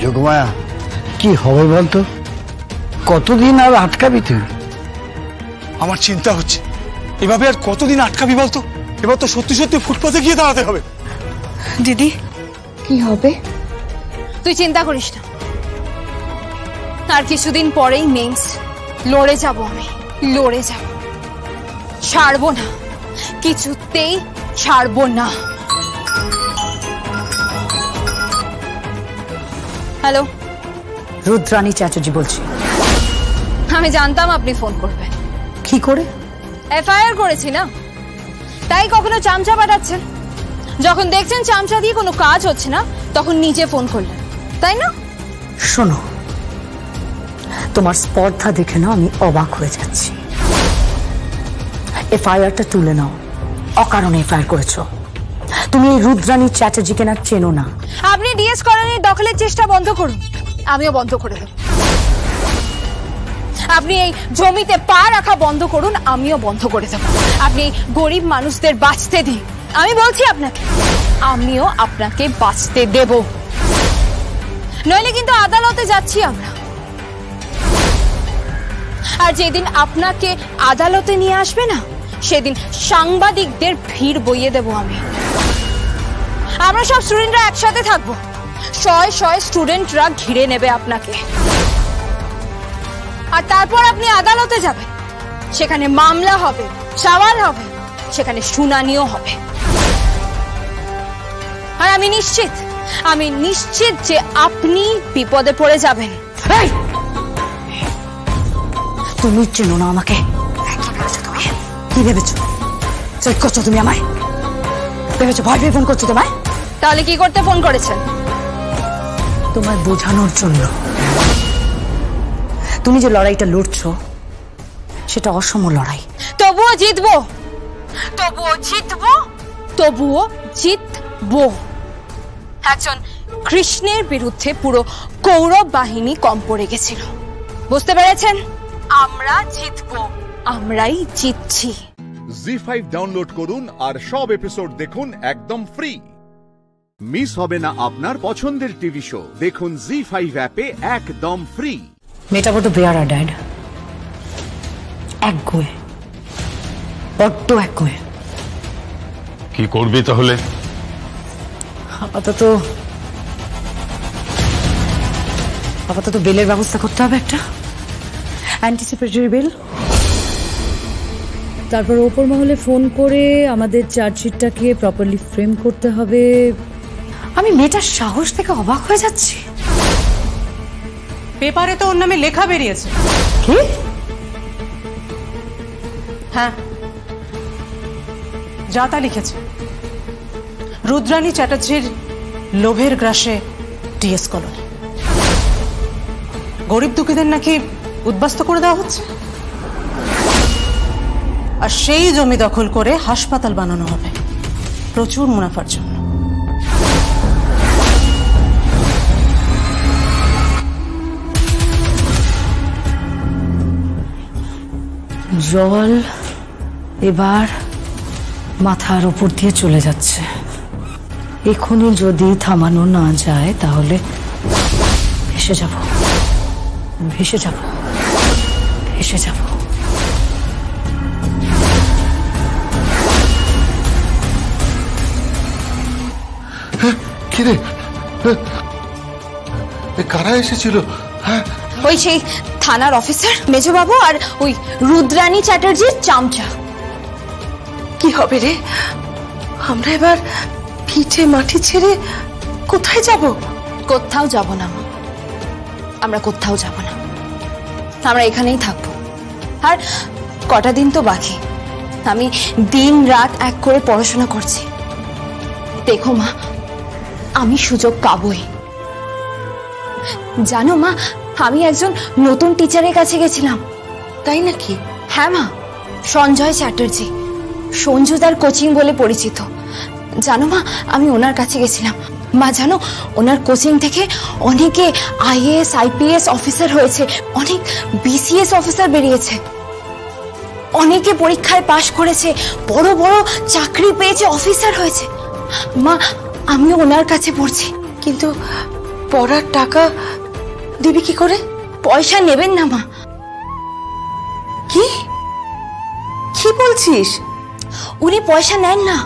যোগমায়া, কি হবে বলতো? কতদিন আর আটকাবি তুই?
আমার চিন্তা হচ্ছে এভাবে আর কতদিন আটকাবি বলতো? এবার তো সত্যি সত্যি ফুটপাতে গিয়ে দাঁড়াতে হবে।
দিদি কি হবে? তুই চিন্তা করিস না, আর কিছুদিন পরেই মেন্স। লড়ে যাব আমি, লড়ে যাব, ছাড়বো না, কিছুতেই ছাড়বো না। হ্যালো,
রুদ্রানী চ্যাটার্জি বলছি।
আমি জানতাম আপনি ফোন করবেন।
কি করে?
এফআইআর করেছি না, তাই কখনো চামচা পাঠাচ্ছেন, যখন দেখছেন চামচা দিয়ে কোনো কাজ হচ্ছে না তখন নিজে ফোন করলেন, তাই না?
শোনো, তোমার স্পর্ধা দেখে না আমি অবাক হয়ে যাচ্ছি। এফআইআরটা তুলে নাও, অকারণে এফআইআর করেছো। তুমি এই রুদ্রানী চ্যাটার্জিকে না চেনো না।
আপনি ডিএস কলোনির দখলের চেষ্টা বন্ধ করুন, আমিও বন্ধ করে দেব। আপনি এই জমিতে পা রাখা বন্ধ করুন, আমিও বন্ধ করে দেব। আপনি গরিব মানুষদের বাঁচতে দিন, আমি বলছি আপনাকে, আমিও আপনাকে বাঁচতে দেব। নইলে কিন্তু আদালতে যাচ্ছি আমরা, আর যেদিন আপনাকে আদালতে নিয়ে আসবে না সেদিন সাংবাদিকদের ভিড় বইয়ে দেব আমি। আমরা সব স্টুডেন্টরা একসাথে থাকবো, শয়ে শয়ে স্টুডেন্টরা ঘিরে নেবে আপনাকে, আর তারপর আপনি আদালতে যাবেন, সেখানে মামলা হবে, সওয়াল হবে, সেখানে শুনানিও হবে। আর আমি নিশ্চিত যে আপনি বিপদে পড়ে যাবেন।
তুমি চেনো না আমাকে।
কি ভেবেছো চেক করছো তুমি আমায়? ভেবেছো ভয় পেয়ে ফোন করছো তোমায়?
তাহলে কি করতে ফোন করেছেন?
তোমায় বোঝানোর জন্য তুমি যে লড়াইটা লড়ছো সেটা অসম লড়াই।
তবুও জিতবো, তবুও জিতবো, তবুও জিতবো। একজন কৃষ্ণের বিরুদ্ধে পুরো কৌরব বাহিনী কম পড়ে গেছিল, বুঝতে পেরেছেন? আমরা জিতবো, আমরাই জিতছি।
জি5 ডাউনলোড করুন আর সব এপিসোড দেখুন একদম ফ্রি। মিস হবে না আপনার পছন্দের টিভি শো, দেখুন জি5 অ্যাপে একদম ফ্রি।
মেয়েটা বড্ড বেয়ারা ড্যাড, একগুঁয়ে, বড্ড একগুঁয়ে।
কি করবি তাহলে?
আপাতত বেলের ব্যবস্থা করতে হবে, একটা অ্যান্টিসিপেটরি বেল।
তারপর ওপর মহলে ফোন করে আমাদের চার্জশিটটাকে প্রপারলি ফ্রেম করতে হবে।
আমি মেয়েটার সাহস থেকে অবাক হয়ে যাচ্ছি।
পেপারে তো ওর নামে লেখা বেরিয়েছে।
কি?
হ্যাঁ, যা তা লিখেছে। রুদ্রাণী চ্যাটার্জির লোভের গ্রাসে ডিএস কলোনি। গরিব দুঃখীদের নাকি উদ্বাস্ত করে দেওয়া হচ্ছে, আর সেই জমি দখল করে হাসপাতাল বানানো হবে প্রচুর মুনাফার জন্য।
জল এবার মাথার উপর দিয়ে চলে যাচ্ছে। এখনই যদি থামানো না যায় তাহলে ভেসে যাব, ভেসে যাব, ভেসে যাব।
কিরে, কারা এসেছিল? হ্যাঁ,
ওই সেই থানার অফিসার মেজবাবু আর ওই রুদ্রাণী চ্যাটার্জির চামচা।
কি হবে রে? আমরা এবার পিঠে মাটি ছেড়ে কোথায় যাব?
কোথাও যাব না মা, আমরা কোথাও যাব না, আমরা এখানেই থাকবো। আর কটা দিন তো বাকি, আমি দিন রাত এক করে পড়াশোনা করছি। দেখো মা, আমি সুযোগ পাবই। জানো মা, আমি একজন নতুন টিচারের কাছে গেছিলাম।
তাই নাকি?
হ্যাঁ মা, সঞ্জয় চ্যাটার্জি, সঞ্জুদার কোচিং বলে পরিচিত। জানো মা, আমি ওনার কাছে গেছিলাম। মা জানো, ওনার কোচিং থেকে অনেকে আইএএস আইপিএস অফিসার হয়েছে, অনেক বিসিএস অফিসার বেরিয়েছে, অনেকে পরীক্ষায় পাশ করেছে, বড় বড় চাকরি পেয়েছে, অফিসার হয়েছে। মা, আমি ওনার কাছে পড়ছি।
কিন্তু পড়ার টাকা দিবি কি করে?
পয়সা নেবেন না মা।
কি কি বলছিস?
উনি পয়সা নেন না।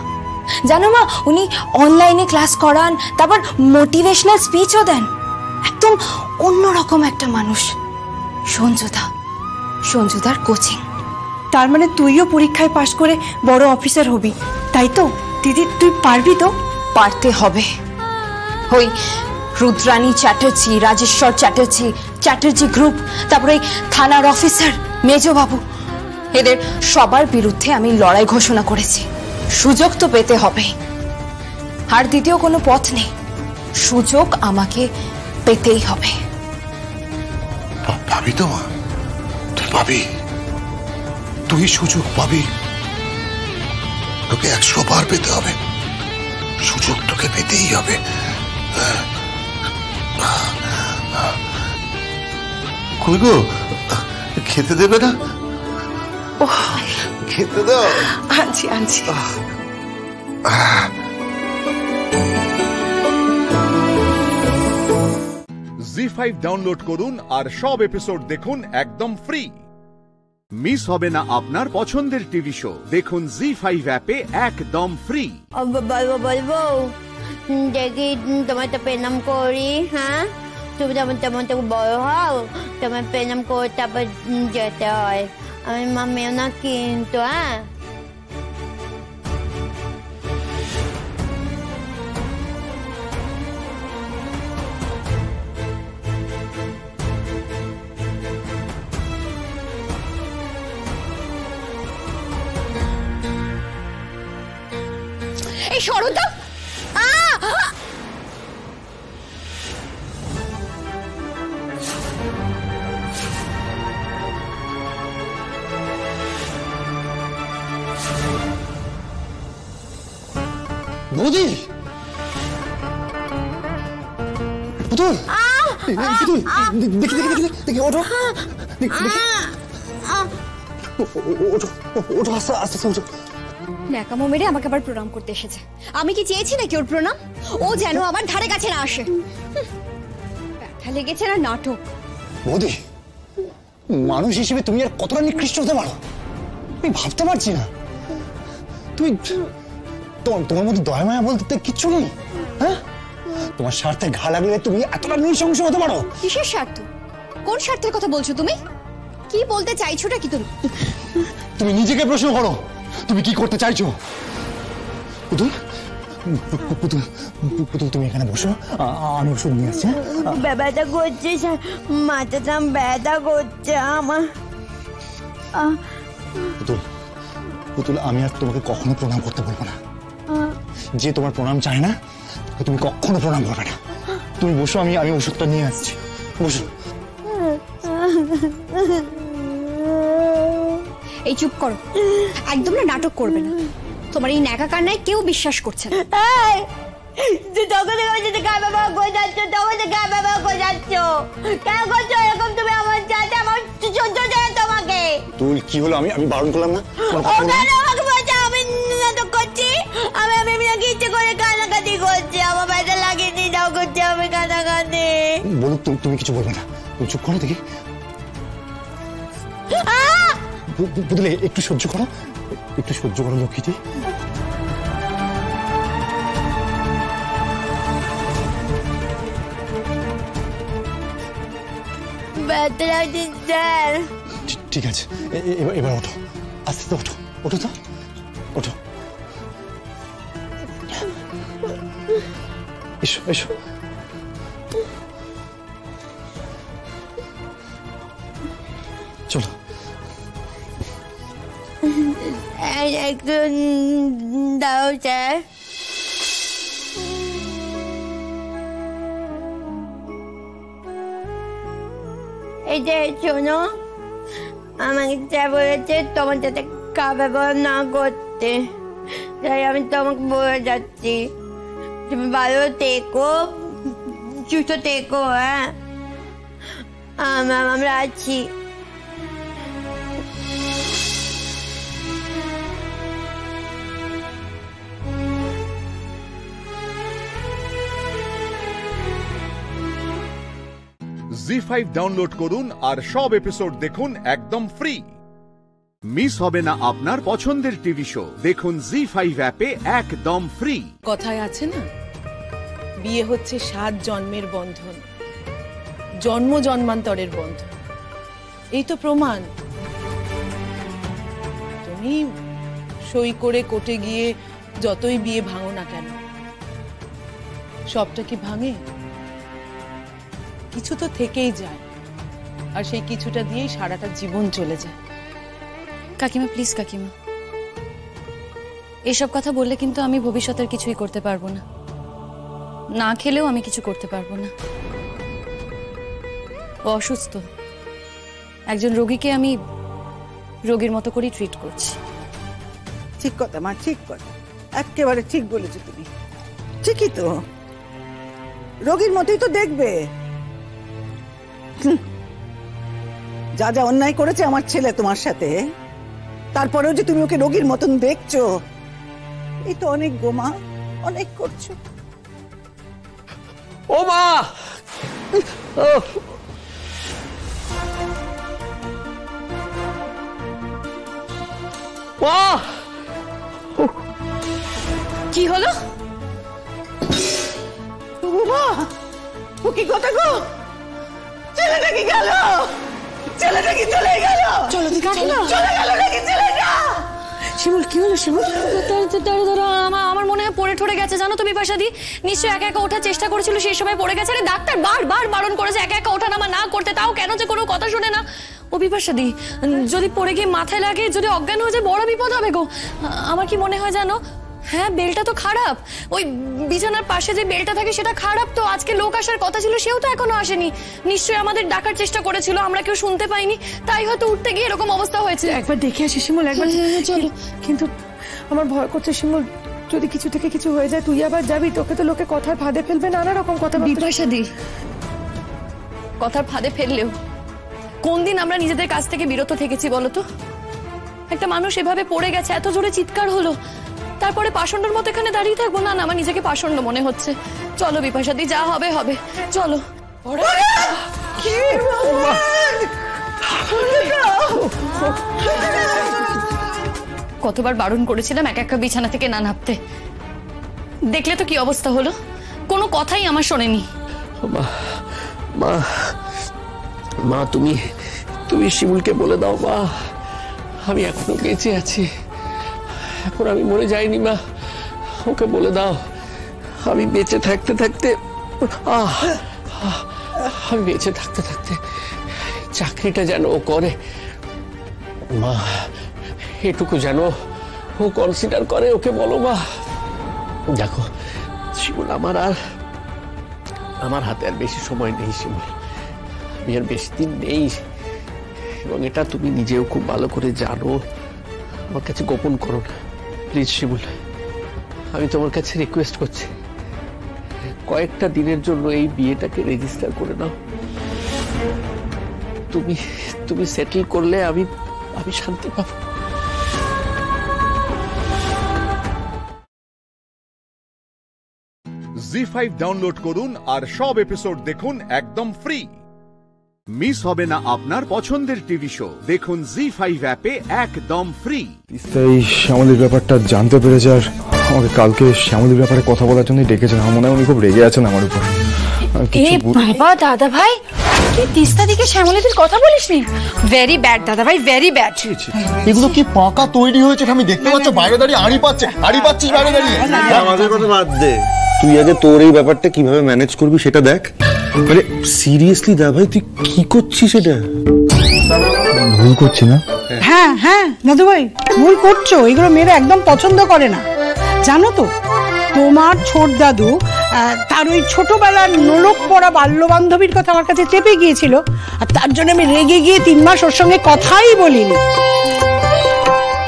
জানো মা, উনি অনলাইনে ক্লাস করান, তারপর মোটিভেশনাল স্পিচও দেন। একদম অন্যরকম একটা মানুষ। সঞ্জুদার কোচিং।
তার মানে তুইও পরীক্ষায় পাশ করে বড় অফিসার হবি, তাই তো? দিদি, তুই পারবি তো?
পারতে হবে। ওই রুদ্রাণী চ্যাটার্জি, রাজেশ্বর চ্যাটার্জি, চ্যাটার্জি গ্রুপ, তারপরে থানার অফিসার মেজবাবু, এদের সবার বিরুদ্ধে আমি লড়াই ঘোষণা করেছি। সুযোগ তো পেতে হবে, আর দ্বিতীয় কোনো পথ নেই। সুযোগ আমাকে পেতেই হবে।
পাবি তো মা, তুই পাবি, তুই সুযোগ পাবি। তোকে 100 বার পেতে হবে, সুযোগ তোকে পেতেই হবে। কই গো, খেতে দেবে না? খেতে দাও।
আনছি আনছি।
জি5 ডাউনলোড করুন আর সব এপিসোড দেখুন একদম ফ্রি। মিস হবে না আপনার পছন্দের টিভি শো, দেখুন জি5 অ্যাপে একদম ফ্রি।
বলবো দেখি, তোমায় তো প্রণাম করি। হ্যাঁ, তুমি যেমন তেমন তো বড় হও, তোমায় প্রণাম করে তারপর যেতে হয়। আমি মামিও না কিন্তু। হ্যাঁ,
এই সরো তো।
বৌদি, পুতুল, পুতুল, দেখি দেখি দেখি দেখি, ওঠো, ওঠো ওঠো, আস্তে আস্তে ওঠো।
ন্যাকামো মেরে আমাকে আবার প্রণাম করতে এসেছে। আমি কি চেয়েছি নাকি ওর প্রণাম? ও যেন আমার ধারে কাছে না আসে। ব্যথা লেগেছে না নাটক।
বৌদি, মানুষ হিসেবে তুমি আর কতটা নিকৃষ্ট হতে পারো আমি ভাবতে পারছি না। তুমি তোমার মধ্যে দয়া মায়া বলতে কিচ্ছু নেই। হ্যাঁ, তোমার স্বার্থে ঘা লাগলে তুমি এতটা নৃশংস হতে পারো?
কিসের স্বার্থ? কোন স্বার্থের কথা বলছো তুমি? কি বলতে চাইছোটা কি তুমি?
তুমি নিজেকে প্রশ্ন করো, তুমি কি করতে চাইছো? পুতুল, পুতুল, পুতুল, তুমি এখানে বসো, আমি ওষুধ নিয়ে আসছি।
ব্যথা করছে, মাথাটা ব্যথা করছে আমার।
পুতুল, পুতুল, আমি আর তোমাকে কখনো প্রণাম করতে বলবো না। যে তোমার প্রণাম চায় না তুমি কখনো প্রণাম করবে না। তুমি বসো, আমি ওষুধটা নিয়ে আসছি, বসো।
এই চুপ করো, একদম না নাটক করবে না। তোমার এই ন্যাকা কান্নায় কেউ বিশ্বাস করছে না।
তুই কি হলো? আমি বারণ করলাম না? বলুক, তুমি কিছু বলবে না, তুমি চুপ করো দেখি। পুতুলে একটু সহ্য করো, একটু সহ্য করো লক্ষ্মীটি। ঠিক আছে, এবার ওঠো, আস্তে আস্তে ওঠো, ওঠো তো, ওঠো, এসো এসো। চলো,
একটু দাও স্যার। এই যে শোনো, আমাকে যা বলেছে তোমার সাথে ব্যবহার না করতে, তাই আমি তোমাকে বলে যাচ্ছি। তুমি ভালো থেকো, সুস্থ থেকো। হ্যাঁ, আমরা আছি।
জি5 ডাউনলোড করুন আর সব এপিসোড দেখুন একদম ফ্রি। মিস হবে না আপনার পছন্দের টিভি শো, দেখুন জি5 অ্যাপে একদম ফ্রি।
কথায় আছে না, বিয়ে হচ্ছে 7 জন্মের বন্ধন, জন্ম জন্মান্তরের বন্ধন। এই তো প্রমাণ। তুমি সই করে কোর্টে গিয়ে যতই বিয়ে ভাঙো না কেন, সবটা কি ভাঙে? কিছু তো থেকেই যায়, আর সেই কিছুটা দিয়েই সারাটা জীবন চলে যায়।
কাকিমা প্লিজ, কাকিমা এসব কথা বললে কিন্তু আমি ভবিষ্যতের কিছুই করতে পারবো না। না খেলেও আমি কিছু করতে পারবো না। ও অসুস্থ, একজন রোগীকে আমি রোগীর মতো করেই ট্রিট করছি।
ঠিক কথা মা, ঠিক কথা, একেবারে ঠিক বলেছো তুমি। ঠিকই তো, রোগীর মতোই তো দেখবে। যা যা অন্যায় করেছে আমার ছেলে তোমার সাথে, তারপরেও যে তুমি ওকে রোগীর মতন দেখছো, এই তো অনেক গো মা, অনেক করছো।
ও মা,
কি হলো?
ও কি কথা গো? ছেলেটা কি গেল? ছেলেটা কি চলে গেল? চলো চলে গেল নাকি ছেলেটা?
শিমুল, কি হলো শিমুল? আমার মনে হয় পড়ে ঠরে গেছে জানো তো বিপাশাদি। নিশ্চয়ই একা একা ওঠার চেষ্টা করেছিল, সেই সময় পড়ে গেছে। আরে ডাক্তার বারবার বারণ করেছে একা একা ওঠা নামা না করতে, তাও কেন যে কোনো কথা শুনে না। ও বিপাশাদি, যদি পড়ে গিয়ে মাথায় লাগে, যদি অজ্ঞান হয়ে যায়, বড় বিপদ হবে গো। আমার কি মনে হয় জানো, হ্যাঁ, বেলটা তো খারাপ। ওই বিছানার পাশে যে বেলটা থাকে সেটা খারাপ। তো আজকে লোক আসার কথা ছিল, সেও তো এখনো আসেনি। নিশ্চয়ই আমাদের ডাকার চেষ্টা করেছিল, আমরা কেউ শুনতে পাইনি, তাই হয়তো উঠতে গিয়ে এরকম অবস্থা হয়েছে।
একবার দেখে আসি শিমুল, একবার চলো। কিন্তু আমার ভয় করছে শিমুল, যদি কিছু থেকে কিছু হয়ে যায় তুই আবার যাবি, তোকে তো লোকে কথার ফাঁদে ফেলবে, নানা রকম কথা।
বিপাশা দি, কথার ফাঁদে ফেললেও কোন দিন আমরা নিজেদের কাছ থেকে বিরত থেকেছি বলো তো? একটা মানুষ এভাবে পড়ে গেছে, এত জোরে চিৎকার হলো, তারপরে পাষণ্ডের মতো এখানে দাঁড়িয়ে থাকবো? না না, আমার নিজেকে পাষণ্ড মনে হচ্ছে। চলো বিপাশা দি, যা হবে হবে, চলো। কতবার বারণ করেছিলাম একা একা বিছানা থেকে না নামতে, দেখলে তো কি অবস্থা হলো। কোনো কথাই আমার শোনেনি।
মা মা মা, তুমি তুমি শিমুলকে বলে দাও মা, আমি এখনো বেঁচে আছি, এখন আমি মরে যাইনি মা, ওকে বলে দাও আমি বেঁচে থাকতে থাকতে আমি বেঁচে থাকতে থাকতে চাকরিটা যেন ও করে মা, এটুকু যেন ও কনসিডার করে, ওকে বলো মা। দেখো শিমুল, আমার হাতে আর বেশি সময় নেই শিমুল, আমি আর বেশি দিন নেই, এবং এটা তুমি নিজেও খুব ভালো করে জানো। আমার কাছে গোপন করো না প্লিজ শিমুল, আমি তোমার কাছে রিকোয়েস্ট করছি, কয়েকটা দিনের জন্য এই বিয়েটাকে রেজিস্টার করে নাও। তুমি সেটেল করলে আমি শান্তি পাবো।
জি5 ডাউনলোড করুন আর সব এপিসোড দেখুন একদম ফ্রি। মিস হবে না আপনার পছন্দের টিভি শো, দেখুন জি5 অ্যাপে একদম ফ্রি।
এই শ্যামলীর ব্যাপারটা জানতে পেরেছে আর আমাকে কালকে শ্যামলীর ব্যাপারে কথা বলার জন্য ডেকেছেন। আমার মনে হয় উনি খুব রেগে আছেন আমার উপর।
বাবা দাদা ভাই, তুই তিস্তা দিকে শ্যামলীদের কথা বলিসনি? ভেরি ব্যাড দাদা ভাই, ভেরি ব্যাড।
এগুলো কি পাকা তৈরি হয়েছে আমি দেখতে পাচ্ছ, বাইরে দাঁড়িয়ে আড়ি পাচ্ছিস বাইরে দাঁড়িয়ে।
আমাদের কথা বাদ দে, তুই আগে তোর এই ব্যাপারটা কিভাবে ম্যানেজ করবি সেটা দেখ। মানে সিরিয়াসলি দা ভাই, তুই কি করছিস? এটা
ভুল করছি না?
হ্যাঁ হ্যাঁ দাদু ভাই, ভুল করছো, এগুলো মেয়েরা একদম পছন্দ করে না। জানো তো, তোমার ছোট দাদু তার ওই ছোটবেলার নোলক পড়া বাল্য বান্ধবীর কথা আমার কাছে চেপে গিয়েছিল, আর তার জন্য আমি রেগে গিয়ে 3 মাস ওর সঙ্গে কথাই বলিনি।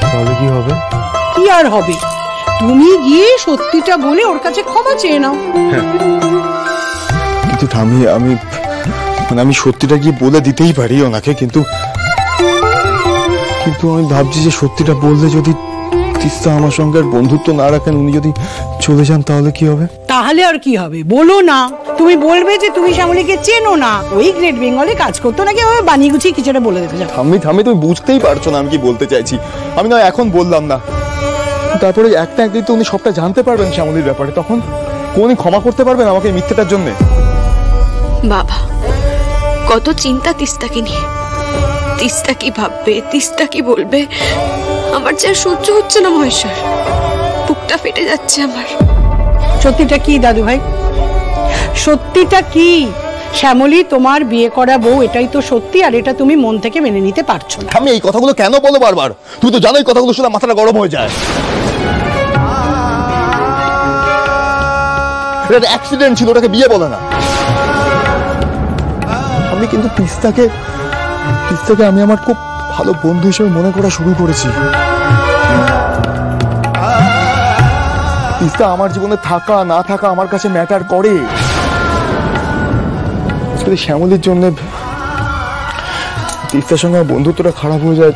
তাহলে কি হবে?
কি আর হবে, তুমি গিয়ে সত্যিটা বলে ওর কাছে ক্ষমা চেয়ে নাও।
কিন্তু আমি সত্যিটা গিয়ে বলে দিতেই পারি ওনাকে, কিন্তু আমি ভাবছি যে সত্যিটা বললে যদি তিস্তা আমার সঙ্গে আর বন্ধুত্ব না রাখেন, উনি যদি চলে যান তাহলে কি হবে?
তাহলে আর কি হবে, বলো না। তুমি বলবে যে তুমি শ্যামলীকে চেনো না, ওই গ্রেট বেঙ্গলে কাজ করতো নাকি, আমি বানিয়ে গুছিয়ে কিছুটা বলে দেবে।
থামি, তুমি বুঝতেই পারছো না আমি কি বলতে চাইছি। আমি না এখন বললাম না, তারপরে একদিন তো উনি সবটা জানতে পারবেন শ্যামলীর ব্যাপারে, তখন উনি ক্ষমা করতে পারবেন আমাকে মিথ্যেটার জন্য।
বাবা, কত চিন্তা তিস্তাকে নিয়ে, তিস্তা কি ভাববে, তিস্তা কি বলবে, আমার যা সহ্য হচ্ছে না মহেশ্বর, বুকটা ফেটে যাচ্ছে আমার।
সত্যিটা কি দাদু ভাই, সত্যিটা কি? শ্যামলী তোমার বিয়ে করা বউ, এটাই তো সত্যি, আর এটা তুমি মন থেকে মেনে নিতে পারছো না।
আমি এই কথাগুলো কেন বলো বারবার? তুমি তো জানোই কথাগুলো শুনে মাথাটা গরম হয়ে যায়। এটা অ্যাক্সিডেন্ট ছিল, ওটাকে বিয়ে বলে না। আমি কিন্তু তিস্তাকে আমি আমার খুব ভালো বন্ধু হিসেবে মনে করা শুরু করেছি। তিস্তা আমার জীবনে থাকা না থাকা আমার কাছে ম্যাটার করে। শ্যামলীর জন্য তিস্তার সঙ্গে বন্ধুত্বটা খারাপ হয়ে যায়,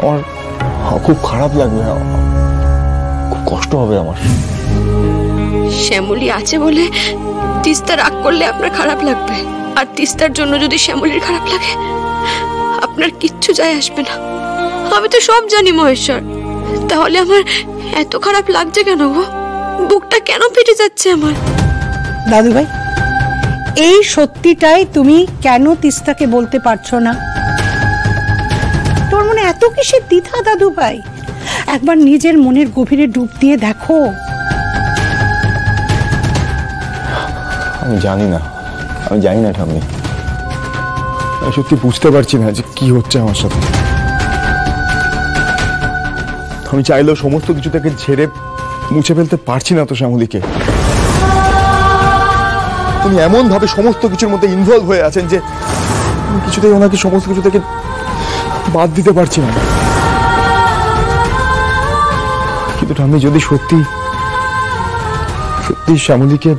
আমার খুব খারাপ লাগবে, খুব কষ্ট হবে আমার।
শ্যামলী আছে বলে তিস্তা রাগ করলে আপনার খারাপ লাগবে, আর তিস্তার জন্য যদি শ্যামলীর খারাপ লাগে আপনার কিচ্ছু যায় আসবে না। আমি তো সব জানি মহেশ্বর, তাহলে আমার এত খারাপ লাগছে কেন গো? বুকটা কেন ফেটে যাচ্ছে আমার?
দাদু ভাই, এই সত্যিটাই তুমি কেন তিস্তাকে বলতে পারছো না? তোর মনে এত কিসের দ্বিধা দাদু ভাই? একবার নিজের মনের গভীরে ডুব দিয়ে দেখো।
আমি জানি না ঠাম্মি, আমি সত্যি বুঝতে পারছি না যে কি হচ্ছে আমার সাথে। আমি চাইলেও সমস্ত কিছু থেকে ঝেড়ে মুছে ফেলতে পারছি না তো শ্যামলীকে। তিনি এমন ভাবে সমস্ত কিছুর মধ্যে ইনভলভ হয়ে আছেন যে আমি কিছুতেই ওনাকে সমস্ত কিছু থেকে বাদ দিতে পারছি না। কিন্তু আমি যদি সত্যি শ্যামলীকে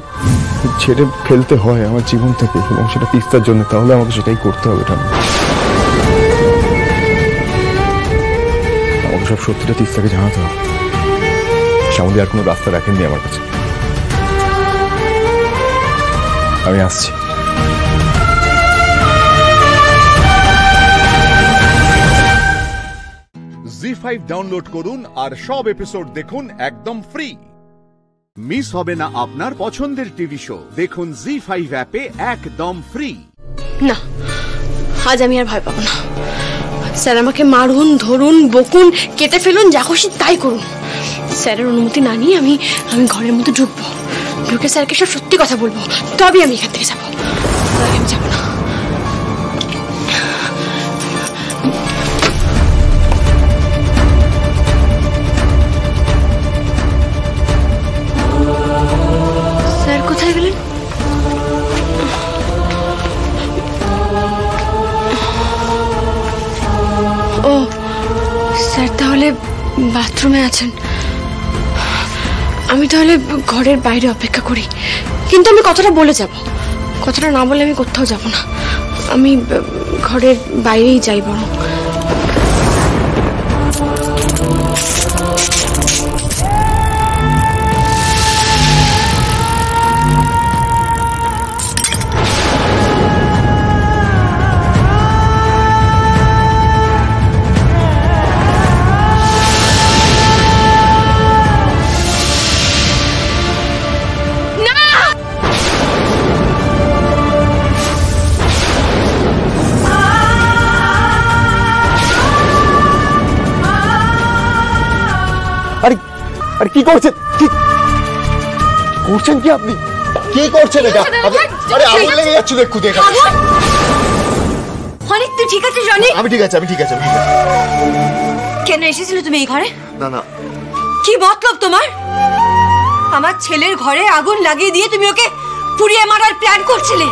ছেড়ে ফেলতে হয় আমার জীবন থেকে, এবং সেটা তিস্তার জন্য, তাহলে আমাকে সেটাই করতে হবে। আমাকে সব সত্যিটা তিস্তাকে জানাতে হবে। শ্যামলী আর কোনো রাস্তা রাখেননি আমার কাছে। আমি আসছি।
জি5 ডাউনলোড করুন আর সব এপিসোড দেখুন একদম ফ্রি। মিস হবে না আপনার পছন্দের টিভি শো। দেখুন জি5 অ্যাপে একদম ফ্রি।
না, আজ আমি আর ভয় পাবো না। স্যার আমাকে মারুন, ধরুন, বকুন, কেটে ফেলুন, যা খুশি তাই করুন। স্যারের অনুমতি না নিয়ে আমি ঘরের মধ্যে ঢুকবো, ঢুকে স্যারকে সব সত্যি কথা বলবো, তবে আমি এখান থেকে যাবো। আমি যাবো না। স্যার কোথায় গেলেন? ও স্যার তাহলে বাথরুমে আছেন। আমি তাহলে ঘরের বাইরে অপেক্ষা করি, কিন্তু আমি কথাটা বলে যাব। কথাটা না বলে আমি কোথাও যাব না। আমি ঘরের বাইরেই যাই বরং।
আরে কি করছেন? কি করছেন? কি আপনি কি করছেন? এটা আরে আগুন লেগে যাচ্ছিল একটু দেখা।
অনেক তুই ঠিক আছিস? অনেক
আমি ঠিক আছি, আমি ঠিক আছি, আমি ঠিক আছি।
কেন এসেছিলে তুমি এই ঘরে?
না না,
কি মতলব তোমার? আমার ছেলের ঘরে আগুন লাগিয়ে দিয়ে তুমি ওকে পুড়িয়ে মারার প্ল্যান করছিলে।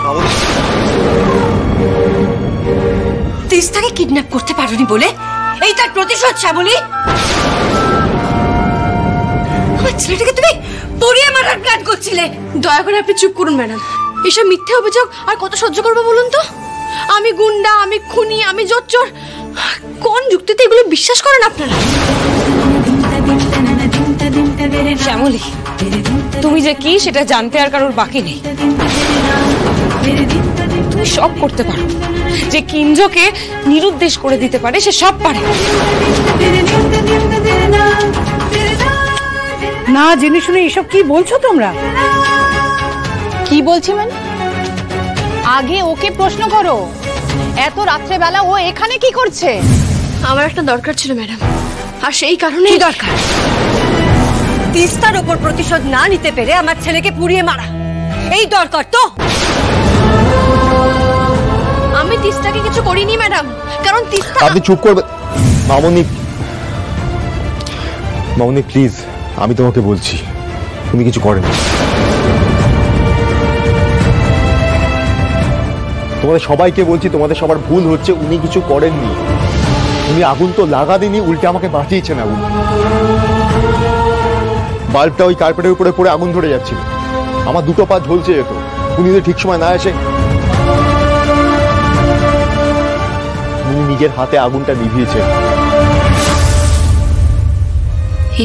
তিস্তাকে কিডন্যাপ করতে পারোনি বলে এই তার প্রতিশোধ শ্যামলী? আমার ছেলেটাকে তুমি পুড়িয়ে মারার প্ল্যান করছিলে।
দয়া করে আপনি চুপ করুন ম্যাডাম। এসব মিথ্যে অভিযোগ আর কত সহ্য করবো বলুন তো? আমি গুন্ডা, আমি খুনি, আমি জোচ্চোর, কোন যুক্তিতে এগুলো বিশ্বাস করেন আপনারা?
শ্যামলী, তুমি যে কি সেটা জানতে আর কারোর বাকি নেই। তুমি সব করতে পারো, যে কিঞ্জকে নিরুদ্দেশ করে দিতে পারে সে সব পারে।
না জেনে শুনে এসব কি বলছো তোমরা?
কি বলছি মানে? আগে ওকে প্রশ্ন করো, এত রাত্রেবেলা ও এখানে কি করছে?
আমার একটা দরকার ছিল ম্যাডাম, আর সেই কারণে।
কি দরকার? তিস্তার ওপর প্রতিশোধ না নিতে পেরে আমার ছেলেকে পুড়িয়ে মারা, এই দরকার তো?
আমি তিস্তাকে কিছু করিনি ম্যাডাম, কারণ তিস্তা।
আপনি চুপ করবেন মামনি। মামনি প্লিজ, আমি তোমাকে বলছি উনি কিছু করেন। তোমাদের সবাইকে বলছি, তোমাদের সবার ভুল হচ্ছে। উনি কিছু করেননি। উনি আগুন তো লাগাননি, উল্টে আমাকে বাঁচিয়েছেন আগুন। বাল্বটা ওই কার্পেটের উপরে পড়ে আগুন ধরে যাচ্ছিল, আমার দুটো পা ঝলসে যেত। উনি যদি ঠিক সময় না এসে উনি নিজের হাতে আগুনটা নিভিয়েছেন।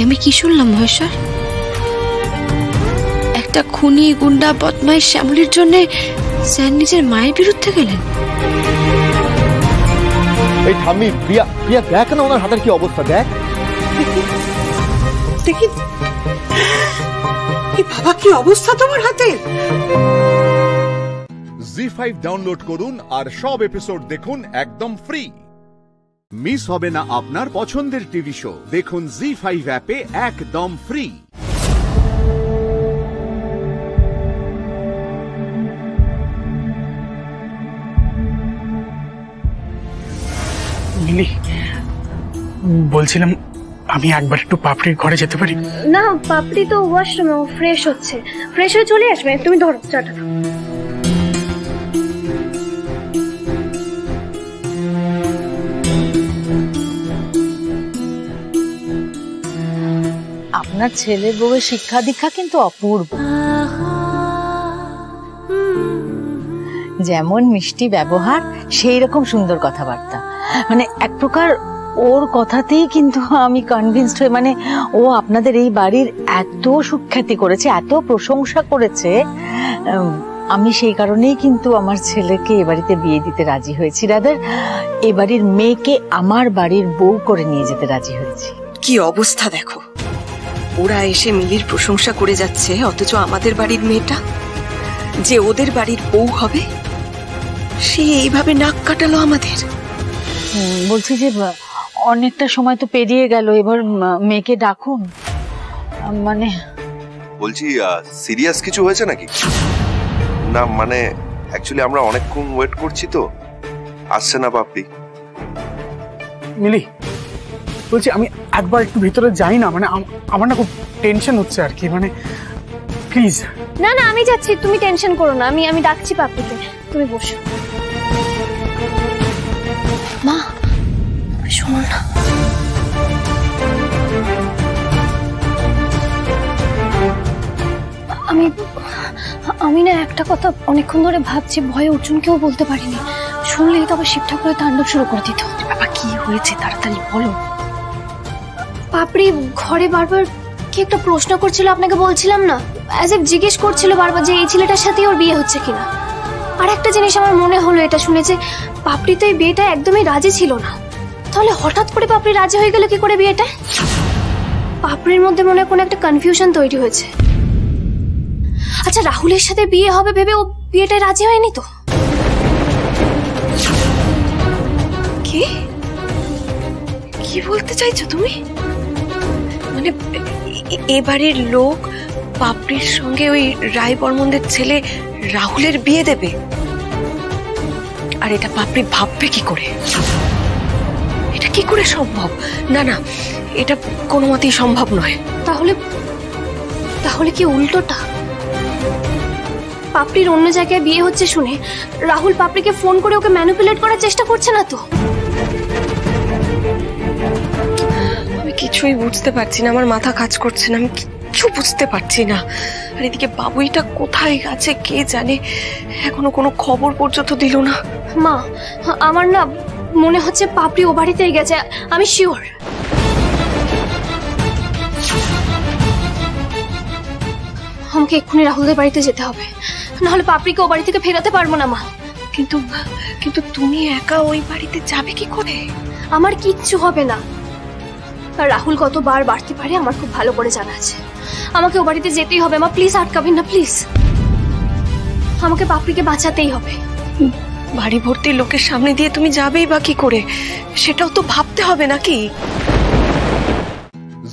আমি কি শুনলাম মহেশ্বর? একটা খুনি, গুন্ডা, বদমাইশ শ্যামলীর জন্য স্যার নিজের মায়ের বিরুদ্ধে গেলেন।
এই ঠাম্মি, প্রিয়া, প্রিয়া দেখ না ওনার হাতের কি অবস্থা, দেখ
দেখি। বাবা কি অবস্থা তোমার হাতের?
জি5 ডাউনলোড করুন আর সব এপিসোড দেখুন একদম ফ্রি। মিস হবে না আপনার পছন্দের টিভি শো। দেখুন জি5 অ্যাপে একদম ফ্রি।
মিলি, বলছিলাম আমি একবার একটু পাপড়ির ঘরে যেতে পারি?
না, পাপড়ি তো ওয়াশরুমে, ও ফ্রেশ হচ্ছে, ফ্রেশ হয়ে চলে আসবে। তুমি ধরো চাটা।
আপনার ছেলের বউয়ের শিক্ষা দীক্ষা কিন্তু অপূর্ব। যেমন মিষ্টি ব্যবহার, সেই রকম সুন্দর কথাবার্তা, মানে এক প্রকার ওর কথাতেই কিন্তু আমি কনভিন্সড হয়ে, মানে ও আপনাদের এই বাড়ির এত সুখ্যাতি করেছে, এত প্রশংসা করেছে, আমি সেই কারণেই কিন্তু আমার ছেলেকে এ বাড়িতে বিয়ে দিতে রাজি হয়েছি। রাদার এ বাড়ির মেয়েকে আমার বাড়ির বউ করে নিয়ে যেতে রাজি হয়েছি।
কি অবস্থা দেখো, ওরা এসে মিলির প্রশংসা করে যাচ্ছে, অথচ আমাদের বাড়ির মেয়েটা যে ওদের বাড়ির বউ হবে সে এইভাবে নাক কাটালো আমাদের।
বলছি যে অনেকটা সময় তো পেরিয়ে গেল, এবার মেয়েকে ডাকুন। মানে
বলছি সিরিয়াস কিছু হয়েছে নাকি? না মানে অ্যাকচুয়ালি আমরা অনেকক্ষণ ওয়েট করছি তো, আসছে না পাপড়ি।
মিলি বলছি আমি একবার একটু ভিতরে যাই না, মানে আমার না খুব টেনশন হচ্ছে আর কি, মানে প্লিজ।
না না, আমি যাচ্ছি, তুমি টেনশন করো না, আমি ডাকছি পাপড়িকে, তুমি বসো। মা শোনো না, আমি না একটা কথা অনেকক্ষণ ধরে ভাবছি, ভয়ে অর্জুনকেও বলতে পারিনি, শুনলেই তবে শিব ঠাকুরের তাণ্ডব শুরু করে দিত। বাবা কি হয়েছে তাড়াতাড়ি বলো। পাপড়ি ঘরে বারবার কি একটা প্রশ্ন করছিল, আপনাকে বলছিলাম না, অ্যাজ ইফ জিজ্ঞেস করছিল বারবার যে এই ছেলেটার সাথেই ওর বিয়ে হচ্ছে কিনা। আর একটা জিনিস আমার মনে হলো, এটা শুনে যে পাপড়ি তো এই বিয়েটা একদমই রাজি ছিল না, তাহলে হঠাৎ করে পাপড়ি রাজি হয়ে গেল কি করে বিয়েটা? পাপড়ির মধ্যে মনে হয় কোনো একটা কনফিউশন তৈরি হয়েছে। আচ্ছা, রাহুলের সাথে বিয়ে হবে ভেবে ও বিয়েটায় রাজি হয়নি তো? কি কি বলতে চাইছো তুমি?
মানে এবারের লোক পাপড়ির সঙ্গে ওই রায় বর্মনদের ছেলে রাহুলের বিয়ে দেবে, আর এটা পাপড়ি ভাববে কি করে? এটা কি করে সম্ভব? না না, এটা কোনো মতেই সম্ভব নয়।
তাহলে কি উল্টোটা? পাপড়ির অন্য জায়গায় বিয়ে হচ্ছে শুনে রাহুল পাপড়িকে ফোন করে ওকে ম্যানিপুলেট করার চেষ্টা করছে না তো?
আমি কিছুই বুঝতে পারছি না, আমার মাথা কাজ করছে না, আমি কিচ্ছু বুঝতে পারছি না। আর এদিকে বাবুইটা কোথায় গেছে কে জানে, এখনো কোনো খবর পর্যন্ত দিল না।
মা, আমার না মনে হচ্ছে পাপড়ি ও বাড়িতেই গেছে, আমি শিওর। আমাকে এক্ষুনি রাহুলদের বাড়িতে যেতে হবে, নাহলে পাপড়িকে ও বাড়ি থেকে ফেরাতে পারবো না। মা
কিন্তু তুমি একা ওই বাড়িতে যাবে কি করে?
আমার কিচ্ছু হবে না, আর রাহুল কতবার বাড়তে পারে আমার খুব ভালো করে জানা আছে। আমাকে ও বাড়িতে যেতেই হবে। মা প্লিজ আটকাবেন না, প্লিজ। আমাকে পাপড়িকে বাঁচাতেই হবে।
বাড়ি ভর্তি লোকের সামনে দিয়ে তুমি যাবেই বা কি করে, সেটাও তো ভাবতে হবে নাকি?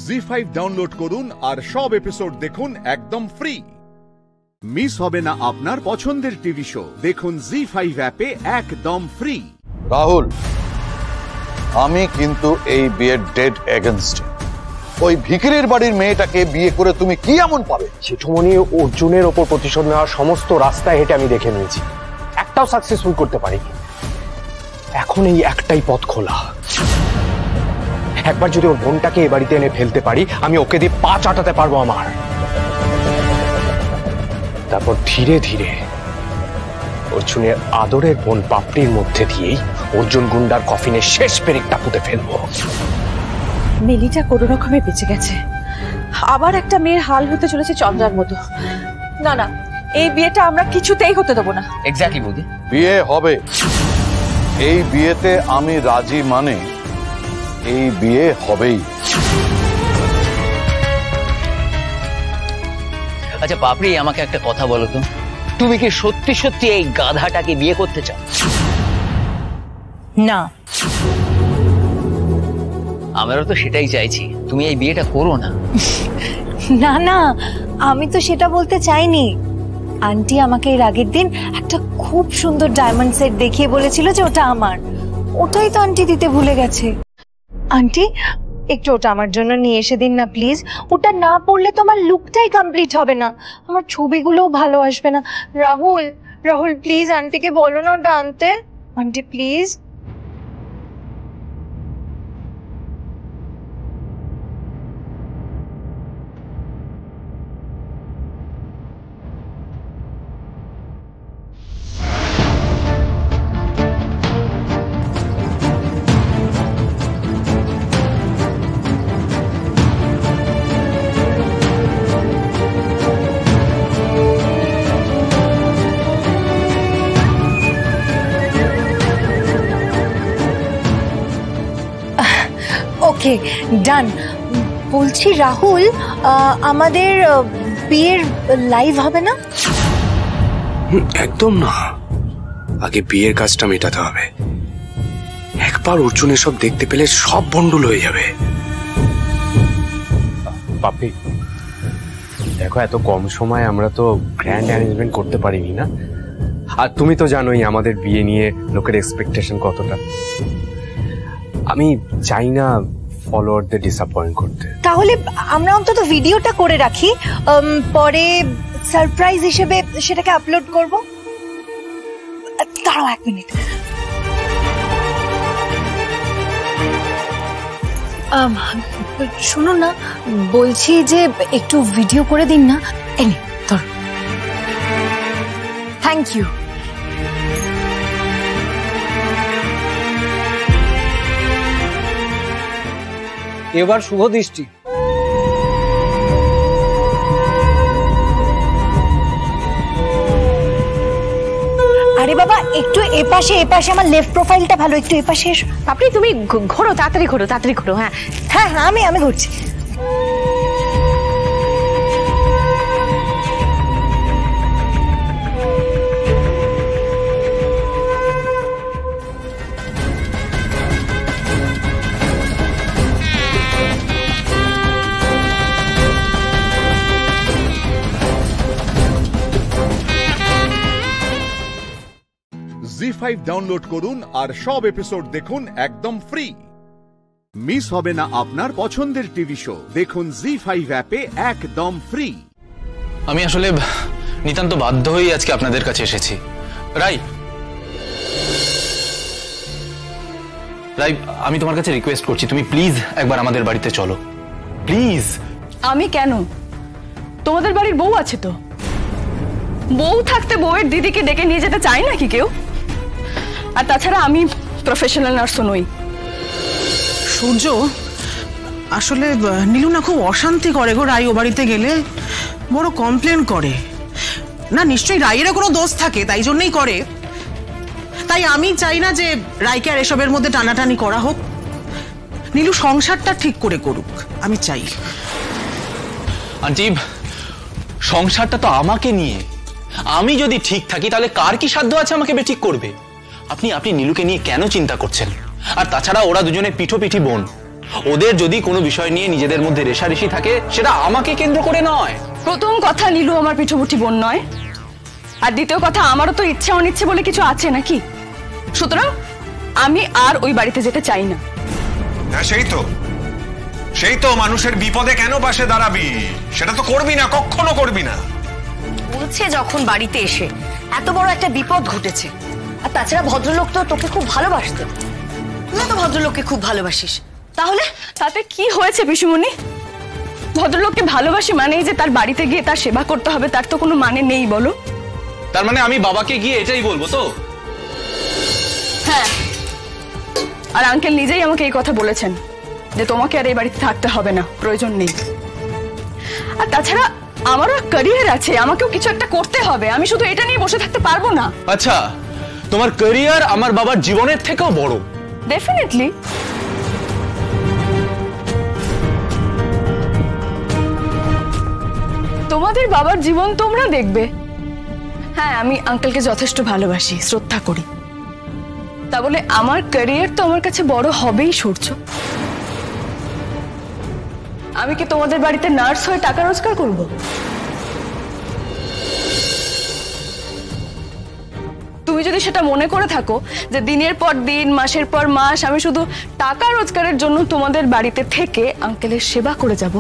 জি5 ডাউনলোড করুন আর সব এপিসোড দেখুন একদম ফ্রি। মিস হবে না আপনার পছন্দের টিভি শো, দেখুন জি5 অ্যাপে একদম ফ্রি।
রাহুল, আমি কিন্তু এই বিয়ের ডেড এগেনস্ট। ওই ভিখিরির বাড়ির মেয়েটাকে বিয়ে করে তুমি কি এমন পাবে?
জেঠুমনি, অর্জুনের ওপর প্রতিশোধ নেওয়ার সমস্ত রাস্তায় হেঁটে আমি দেখে নিয়েছি, একটাও সাকসেসফুল করতে পারিনি। এখন এই একটাই পথ খোলা, একবার যদি ওর বোনটাকে এ বাড়িতে এনে ফেলতে পারি, আমি ওকে দিয়ে পা চাটাতে পারবো আমার। তারপর ধীরে ধীরে অর্জুনের আদরের বোন পাপড়ির মধ্যে দিয়েই অর্জুন গুন্ডার কফিনের শেষ পেরেকটা পুঁতে ফেলবো।
মিলিটা কোনো রকমে বেঁচে গেছে, আবার একটা মেয়ের হাল হতে চলেছে চন্দ্রার মতো। না না, এই বিয়েটা আমরা কিছুতেই হতে দেবো না।
এক্স্যাক্টলি বৌদি,
বিয়ে হবে। এই বিয়েতে আমি রাজি, মানে এই বিয়ে হবেই।
আচ্ছা পাপড়ি, আমাকে একটা কথা বলো তো, তুমি কি সত্যি সত্যি এই গাধাটাকে বিয়ে করতে চাও?
না,
আমারও তো সেটাই চাইছি, তুমি এই বিয়েটা করো না।
না না, আমি তো সেটা বলতে চাইনি। আন্টি আমাকে এর আগের দিন একটা খুব সুন্দর ডায়মন্ড সেট দেখিয়ে বলেছিল যে ওটা আমার, ওটাই তো আন্টি দিতে ভুলে গেছে। আন্টি,
একটু ওটা আমার জন্য নিয়ে এসে দিন না প্লিজ। ওটা না পড়লে তো আমার লুকটাই কমপ্লিট হবে না, আমার ছবিগুলোও ভালো আসবে না। রাহুল রাহুল প্লিজ আন্টিকে বলো না ওটা আনতে। Aunty please. Okay done. বলছি রাহুল, আমাদের বিয়ের লাইভ হবে না?
একদম না, আগে বিয়ের কাজটা মেটাতে হবে। একবার অর্জুন সব দেখতে পেলে সব বন্ডল হয়ে যাবে।
পাপি দেখো, এত কম সময় আমরা তো গ্র্যান্ড অ্যারেঞ্জমেন্ট করতে পারিনি না। আর তুমি তো জানোই আমাদের বিয়ে নিয়ে লোকের এক্সপেকটেশন কতটা। আমি চাই না ফলোয়ারদের ডিসঅ্যাপয়েন্ট করতে।
তাহলে আমরা অন্তত ভিডিওটা করে রাখি, পরে সারপ্রাইজ হিসেবে সেটাকে আপলোড করব। দাঁড়াও 1 মিনিট। শুনুন না, বলছি যে একটু ভিডিও করে দিন না। এই ধর। Thank you.
এবার শুভ দৃষ্টি।
আরে বাবা একটু এপাশে, আমার লেফট প্রোফাইলটা ভালো, একটু এপাশে এসো। আপনি তুমি ঘোরো, তাড়াতাড়ি ঘোরো। হ্যাঁ হ্যাঁ হ্যাঁ আমি ঘুরছি।
জি5 ডাউনলোড করুন আর সব এপিসোড দেখুন একদম ফ্রি। মিস হবে না আপনার পছন্দের টিভি শো, দেখুন জি5 অ্যাপে একদম ফ্রি।
আমি আসলে নিতান্ত বাধ্য হয়ে আজকে আপনাদের কাছে এসেছি। রাই, আমি তোমার কাছে রিকোয়েস্ট করছি, তুমি প্লিজ একবার আমাদের বাড়িতে চলো, প্লিজ।
আমি কেন? তোমাদের বাড়ির বউ আছে তো, বউ থাকতে বউয়ের দিদিকে ডেকে নিয়ে যেতে চাই নাকি কেউ? আর তাছাড়া আমি প্রফেশনাল নার্সও নই।
সূর্য, আসলে নীলু না খুব অশান্তি করে গো রাই ও বাড়িতে গেলে, বড় কমপ্লেন করে। না নিশ্চয়ই রাইয়েরও কোনো দোষ থাকে, তাই জন্যই করে। তাই আমি চাই না যে রাইকে আর এসবের মধ্যে টানাটানি করা হোক। নীলু সংসারটা ঠিক করে করুক, আমি চাই।
আন্টি, সংসারটা তো আমাকে নিয়ে, আমি যদি ঠিক থাকি তাহলে কার কি সাধ্য আছে আমাকে বেঠিক করবে? আপনি নীলুকে নিয়ে কেন চিন্তা করছেন? আর তাছাড়া ওরা দুজনে পিঠোপিঠি বোন, ওদের যদি কোনো বিষয় নিয়ে নিজেদের মধ্যে রেষারেষি থাকে সেটা আমাকে কেন্দ্র করে নয়।
প্রথম কথা, নীলু আমার পিঠোপুঠি বোন নয়। আর দ্বিতীয় কথা, আমারও তো ইচ্ছে অনিচ্ছে বলে কিছু আছে নাকি? সুতরাং আমি আর ওই বাড়িতে যেতে চাই না।
হ্যাঁ সেই তো মানুষের বিপদে কেন পাশে দাঁড়াবি, সেটা তো করবি না, কখনো করবি না।
বলছে যখন বাড়িতে এসে এত বড় একটা বিপদ ঘটেছে, আর তাছাড়া ভদ্রলোক তো তোকে খুব ভালোবাসতেন, তুই তো ভদ্রলোককে খুব ভালোবাসিস, তাহলে
তাতে কি হয়েছে পিসুমণি? ভদ্রলোককে ভালোবাসি মানেই যে তার বাড়িতে গিয়ে তার সেবা করতে হবে, তার তো কোনো মানে নেই বলো?
তার মানে আমি বাবাকে গিয়ে এটাই বলবো তো?
হ্যাঁ, আর আঙ্কেল নিজেই আমাকে এই কথা বলেছেন যে তোমাকে আর এই বাড়িতে থাকতে হবে না, প্রয়োজন নেই। আর তাছাড়া আমারও ক্যারিয়ার আছে, আমাকেও কিছু একটা করতে হবে, আমি শুধু এটা নিয়ে বসে থাকতে পারবো না।
আচ্ছা, তোমার ক্যারিয়ার আমার বাবার জীবনের থেকেও বড়?
ডেফিনেটলি। তোমাদের বাবার জীবন তোমরা দেখবে। হ্যাঁ, আমি আঙ্কেলকে যথেষ্ট ভালোবাসি, শ্রদ্ধা করি, তা বলে আমার ক্যারিয়ার তো আমার কাছে বড় হবেই সূর্য। আমি কি তোমাদের বাড়িতে নার্স হয়ে টাকা রোজগার করব? তুমি তুমি যদি সেটা মনে করে থাকো যে দিনের পর দিন মাসের পর মাস আমি শুধু টাকা রোজগারের জন্য তোমাদের বাড়িতে থেকে আঙ্কেলের সেবা করে যাব,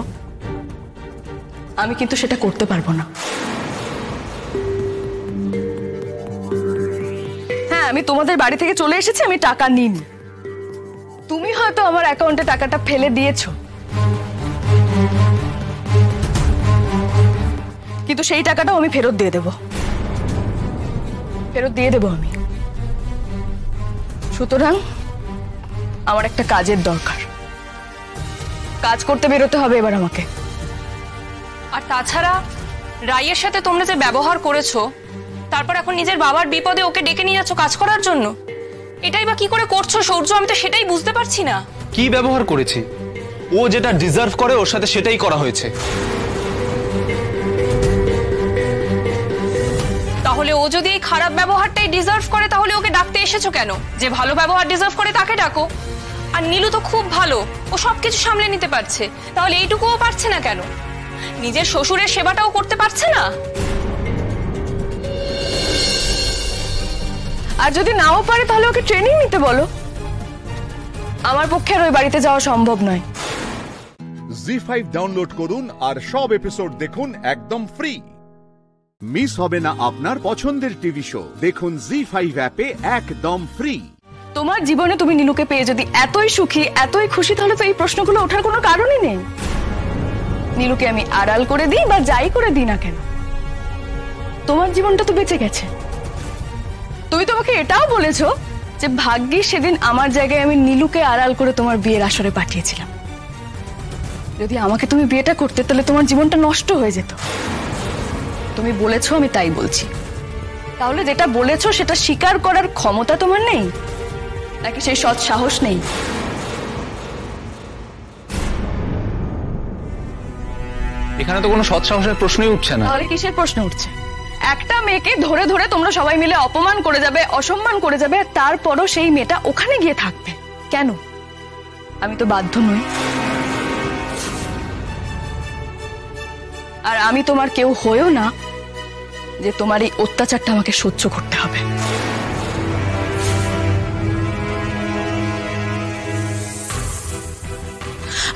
আমি কিন্তু সেটা করতে পারবো না। হ্যাঁ, আমি তোমাদের বাড়ি থেকে চলে এসেছি, আমি টাকা নিইনি। তুমি হয়তো আমার অ্যাকাউন্টে টাকাটা ফেলে দিয়েছো, কিন্তু সেই টাকাটাও আমি ফেরত দিয়ে দেব, আমি। সুতরাং আমার একটা কাজের দরকার, কাজ করতে বেরোতে হবে এবার আমাকে।
আর তাছাড়া রাইয়ের সাথে তোমরা যে ব্যবহার করেছো, তারপর এখন নিজের বাবার বিপদে ওকে ডেকে নিয়ে যাচ্ছ কাজ করার জন্য, এটাই বা কি করে করছো সূর্য? আমি তো সেটাই বুঝতে পারছি না।
কি ব্যবহার করেছি? ও যেটা ডিজার্ভ করে ওর সাথে সেটাই করা হয়েছে।
তাহলে ও যদি এই খারাপ ব্যবহারটাই ডিজার্ভ করে, তাহলে ওকে ডাকতে এসেছো কেন? যে ভালো ব্যবহার ডিজার্ভ করে তাকে ডাকো। আর নীলু তো খুব ভালো, ও সবকিছু সামলে নিতে পারছে, তাহলে এইটুকুও পারছে না কেন? নিজের শ্বশুরের সেবাটাও করতে পারছে না?
আর যদি নাও পারে তাহলে ওকে ট্রেনিং নিতে বলো। আমার পক্ষে আর ওই বাড়িতে যাওয়া সম্ভব নয়।
জি5 ডাউনলোড করুন আর সব এপিসোড দেখুন একদম ফ্রি। মিস হবে না আপনার পছন্দের টিভি শো, দেখুন জি5 অ্যাপে একদম ফ্রি।
তোমার জীবনে তুমি নীলুকে পেয়ে যদি এতই সুখী, এতই খুশি, তাহলে তো এই প্রশ্নগুলো ওঠার কোনো কারণই নেই। নীলুকে আমি আড়াল করে দিই বা যাই করে দিই না কেন, তোমার জীবনটা তো বেঁচে গেছে। তুমি তোমাকে এটাও বলেছো যে ভাগ্যিস সেদিন আমার জায়গায় আমি নীলুকে আড়াল করে তোমার বিয়ের আসরে পাঠিয়েছিলাম। যদি আমাকে তুমি বিয়েটা করতে, তাহলে তোমার জীবনটা নষ্ট হয়ে যেত। তুমি বলেছো, আমি তাই বলছি। তাহলে যেটা বলেছো সেটা স্বীকার করার ক্ষমতা তোমার নেই, নাকি সেই সৎ সাহস নেই?
এখানে তো কোনো সৎ সাহসের প্রশ্নই উঠছে না।
তাহলে কিসের প্রশ্ন উঠছে? একটা মেয়েকে ধরে ধরে তোমরা সবাই মিলে অপমান করে যাবে, অসম্মান করে যাবে, তারপরও সেই মেয়েটা ওখানে গিয়ে থাকবে কেন? আমি তো বাধ্য নই। আর আমি তোমার কেউ হয়েও না যে তোমার এই অত্যাচারটা আমাকে সহ্য করতে হবে।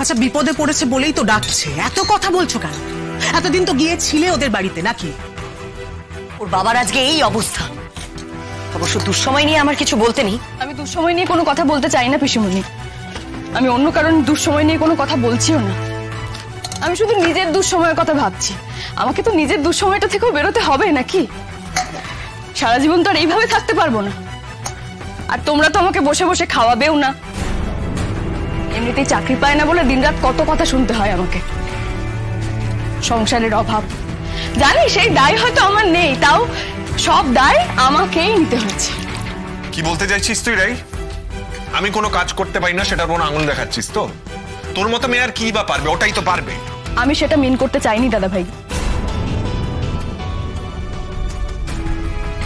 আচ্ছা, বিপদে পড়েছে বলেই তো ডাকছে, এত কথা বলছো কেন? এতদিন তো গিয়েছিলে ওদের বাড়িতে নাকি?
ওর বাবার আজকে এই অবস্থা, অবশ্য দুঃসময় নিয়ে আমার কিছু বলতে নেই।
আমি দুঃসময় নিয়ে কোনো কথা বলতে চাই না পিসিমণি। আমি অন্য কারণ দুঃসময় নিয়ে কোনো কথা বলছিও না। আমি শুধু নিজের দুঃসময়ের কথা ভাবছি। আমাকে তো নিজের দুঃসময়টা থেকেও বেরোতে হবে নাকি? সারা জীবন তো আর এইভাবে থাকতে পারবো না। আর তোমরা তো আমাকে বসে বসে খাওয়াবেও না। এমনিতেই চাকরি পায় না বলে দিনরাত কত কথা শুনতে হয় আমাকে। সংসারের অভাব জানি, সেই দায় হয়তো আমার নেই, তাও সব দায় আমাকেই নিতে হচ্ছে।
কি বলতে চাইছিস তুই রাই? আমি কোনো কাজ করতে পারি না সেটার কোনো আঙুল দেখাচ্ছিস তো? তোর মতো মেয়ে আর কি বা পারবে? ওটাই তো পারবে।
আমি সেটা মিন করতে চাইনি দাদা ভাই।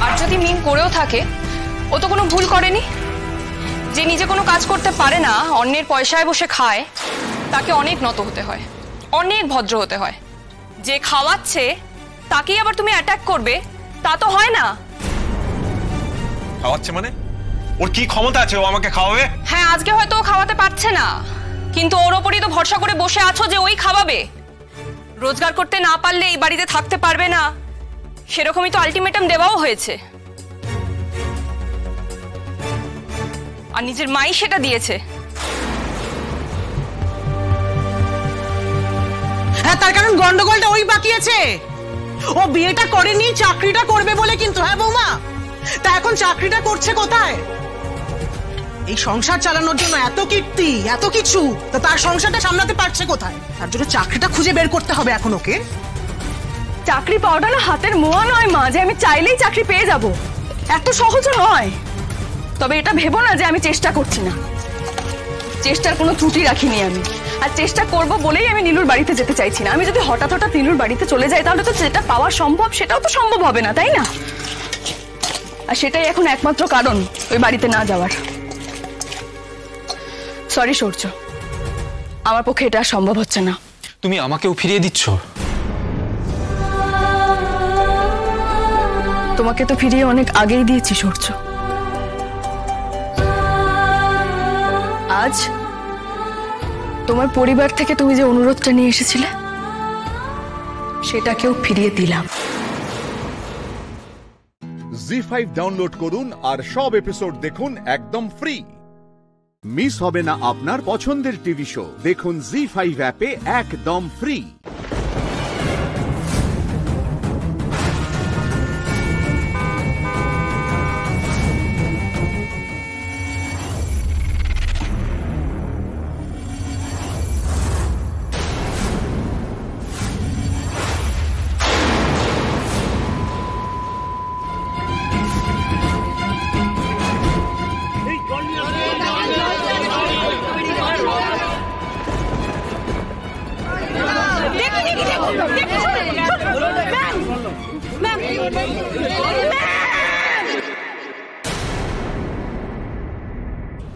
আর যদি মিন করেও থাকে, ও তো কোনো ভুল করেনি। যে নিজে কোনো কাজ করতে পারে না, অন্যের পয়সায় বসে খায়, তাকে অনেক নত হতে হয়, অনেক ভদ্র হতে হয়। যে খাওয়াচ্ছে তাকেই আবার তুমি অ্যাটাক করবে, তা তো হয় না।
খাওয়াচ্ছে মানে? ওর কি ক্ষমতা আছে ও আমাকে খাওয়াবে?
হ্যাঁ, আজকে হয়তো ও খাওয়াতে পারছে না, কিন্তু ওর ওপরই তো ভরসা করে বসে আছো যে ওই খাওয়াবে। রোজগার করতে না পারলে এই বাড়িতে থাকতে পারবে না, সেরকমই তো আলটিমেটাম দেওয়াও হয়েছে। আর নিজের মাই সেটা দিয়েছে।
হ্যাঁ, তার কারণ গন্ডগোলটা ওই বাকিয়েছে। ও বিয়েটা করেনি, চাকরিটা করবে বলে। কিন্তু হ্যাঁ বৌমা, তা এখন চাকরিটা করছে কোথায়? এই সংসার চালানোর জন্য এত কীর্তি, এত কিছু, তো তার সংসারটা সামলাতে পারছে কোথায়? তার জন্য চাকরিটা খুঁজে বের করতে হবে এখন ওকে।
চাকরি পাওয়াটা না হাতের মোয়া নয় মা, যে আমি চাইলেই চাকরি পেয়ে যাব, এত সহজও নয়। তবে এটা ভেবো না যে আমি চেষ্টা করছি না। চেষ্টার কোনো ত্রুটি রাখিনি আমি, আর চেষ্টা করব বলেই আমি নীলুর বাড়িতে যেতে চাইছি না। আমি যদি হঠাৎ হঠাৎ নীলুর বাড়িতে চলে যাই, তাহলে তো যেটা পাওয়া সম্ভব সেটাও তো সম্ভব হবে না, তাই না? আর সেটাই এখন একমাত্র কারণ ওই বাড়িতে না যাওয়ার। সরি সূর্য, আমার পক্ষে এটা সম্ভব হচ্ছে না।
তুমি আমাকেও ফিরিয়ে দিচ্ছ?
তোমাকে তো ফিরিয়ে অনেক আগেই দিয়েছি সূর্য। আজ তোমার পরিবার থেকে তুমি যে অনুরোধটা নিয়ে এসেছিলে সেটাকেও ফিরিয়ে দিলাম।
জি5 ডাউনলোড করুন আর সব এপিসোড দেখুন একদম ফ্রি। মিস হবে না আপনার পছন্দের টিভি শো। দেখুন জি5 অ্যাপে একদম ফ্রি।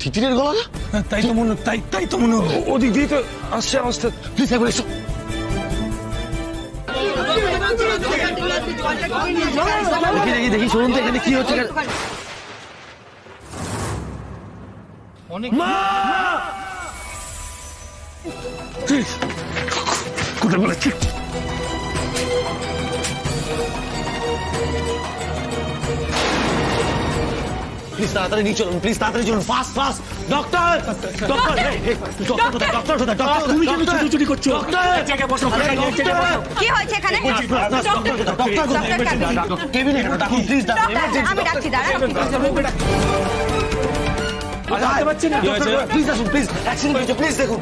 তিতিরের গলা না? তাই তো মনে তাই তো মনে ওদিক দিয়ে তো আসছে আওয়াজটা। প্লিজ একবার এসো। দেখি শুনুন তো এখানে কি হচ্ছে। কোথায় বলেছি? প্লিজ তাড়াতাড়ি নিয়ে চলুন, প্লিজ তাড়াতাড়ি চলুন, fast fast. Doctor doctor doctor doctor তুমি কেন ছুটোছুটি করছো?
কি হয়েছে এখানে?
কেবিনে ডাকুন প্লিজ।
আমি ডাকছি, দাঁড়ান।
প্লিজ আসুন, প্লিজ অ্যাক্সিডেন্ট হয়েছে, প্লিজ দেখুন।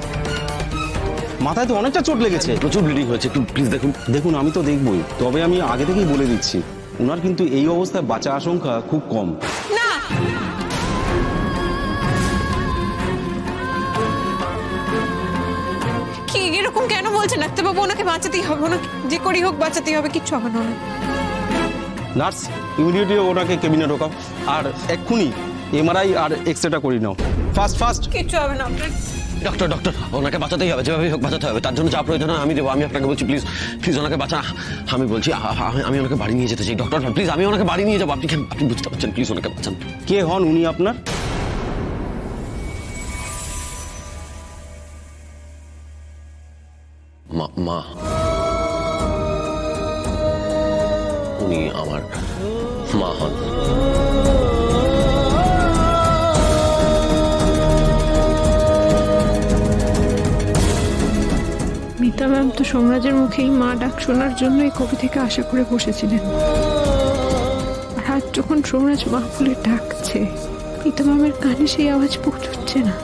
মাথায় তো অনেকটা চোট লেগেছে, প্রচুর ব্লিডিং হয়েছে, একটু প্লিজ দেখুন। দেখুন আমি তো দেখবই, তবে আমি আগে থেকেই বলে দিচ্ছি ওনার কিন্তু এই অবস্থায় বাঁচা আশঙ্কা খুব কম।
কি এরকম কেন বলছেন ডাক্তারবাবু? ওনাকে বাঁচাতেই হবে, ওনাকে যে করেই হোক বাঁচাতেই হবে, কিচ্ছু হবে না।
নার্স ইমিডিয়েটলি ওনাকে কেবিনে ঢোকাও আর এক্ষুনি এমআরআই আর এক্সরেটা করে নাও, ফাস্ট ফাস্ট।
কিচ্ছু হবে না আপনার।
ডক্টর ডক্টর ওনাকে বাঁচাতেই হবে, যেভাবে হোক বাঁচাতে হবে। তার জন্য যা প্রয়োজন আমি দেবো। আমি আপনাকে বলছি প্লিজ প্লিজ ওনাকে বাঁচা। আমি বলছি আমি ওনাকে বাড়ি নিয়ে যেতে চাই। ডক্টর প্লিজ আমি ওনাকে বাড়ি নিয়ে যাবো। আপনি বুঝতে পারছেন? প্লিজ ওনাকে বাঁচান।
কে হন উনি আপনার?
মা। উনি আমার মা হন।
মিতা ম্যাম তো সোমরাজের মুখেই মা ডাক শোনার জন্যই কবে থেকে আশা করে বসেছিলেন। আর আজ যখন সোমরাজ মা বলে ডাকছে, মিতা ম্যামের কানে সেই আওয়াজ পৌঁছচ্ছে না।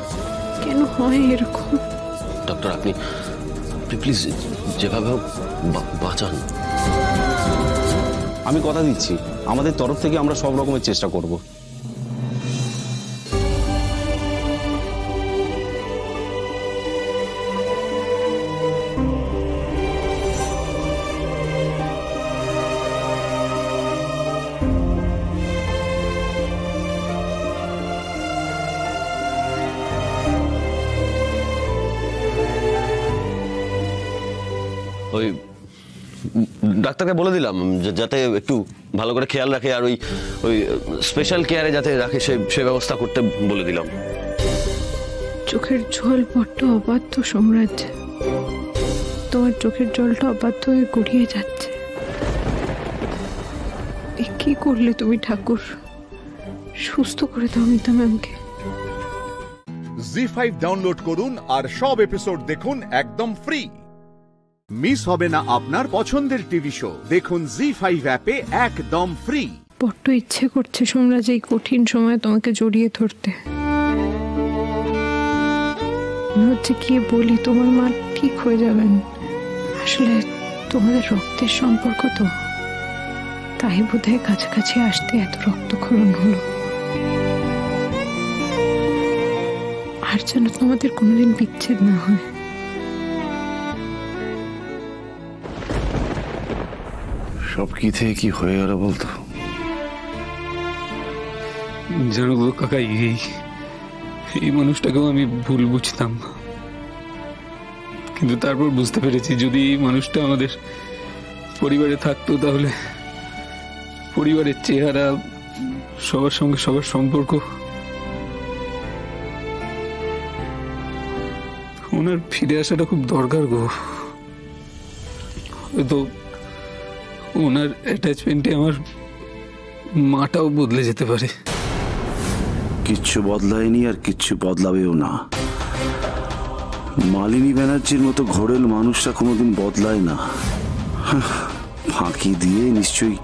কেন হয় এরকম?
ডক্টর আপনি প্লিজ যেভাবে হোক বাঁচান।
আমি কথা দিচ্ছি আমাদের তরফ থেকে আমরা সব রকমের চেষ্টা করব।
ওই ডাক্তারকে বলে দিলাম যাতে একটু ভালো করে খেয়াল রাখে, আর ওই স্পেশাল কেয়ারে যাতে রাখে সে ব্যবস্থা করতে বলে দিলাম।
চোখের জল বড্ড অবাধ্য সোমরাজ, তোমার চোখের জলটা অবাধ্য হয়ে গড়িয়ে যাচ্ছে। কি করলে তুমি ঠাকুর? সুস্থ করে দাও মিতা ম্যামকে।
জি5 ডাউনলোড করুন আর সব এপিসোড দেখুন একদম ফ্রি। মিস হবে না আপনার পছন্দের টিভি শো। দেখুন জি5 অ্যাপে একদম ফ্রি।
বড্ড ইচ্ছে করছে সোমরাজ এই কঠিন সময় তোমাকে জড়িয়ে ধরতে। মনে হচ্ছে কি বলি, তোমার মা ঠিক হয়ে যাবেন। আসলে তোমাদের রক্তের সম্পর্ক তো, তাই বোধহয় কাছাকাছি আসতে এত রক্তক্ষরণ হলো। আর যেন তোমাদের কোনোদিন বিচ্ছেদ না হয়।
সব কি থেকে কি হয়ে গেল বলতো?
জানো গো কাকা, এই মানুষটাকেও আমি ভুল বুঝতাম, কিন্তু তারপর বুঝতে পেরেছি যদি এই মানুষটা আমাদের পরিবারে থাকতো তাহলে পরিবারের চেহারা, সবার সঙ্গে সবার সম্পর্ক, ওনার ফিরে আসাটা খুব দরকার গো। হয়তো ওনার অ্যাটাচমেন্টে আমার মাটাও বদলে যেতে পারে।
কিচ্ছু বদলায়নি আর কিচ্ছু বদলাবেও না। মালিনী ব্যানার্জির মতো ঘোরেল মানুষটা কোনোদিন বদলায় না। ফাঁকি দিয়ে নিশ্চয়ই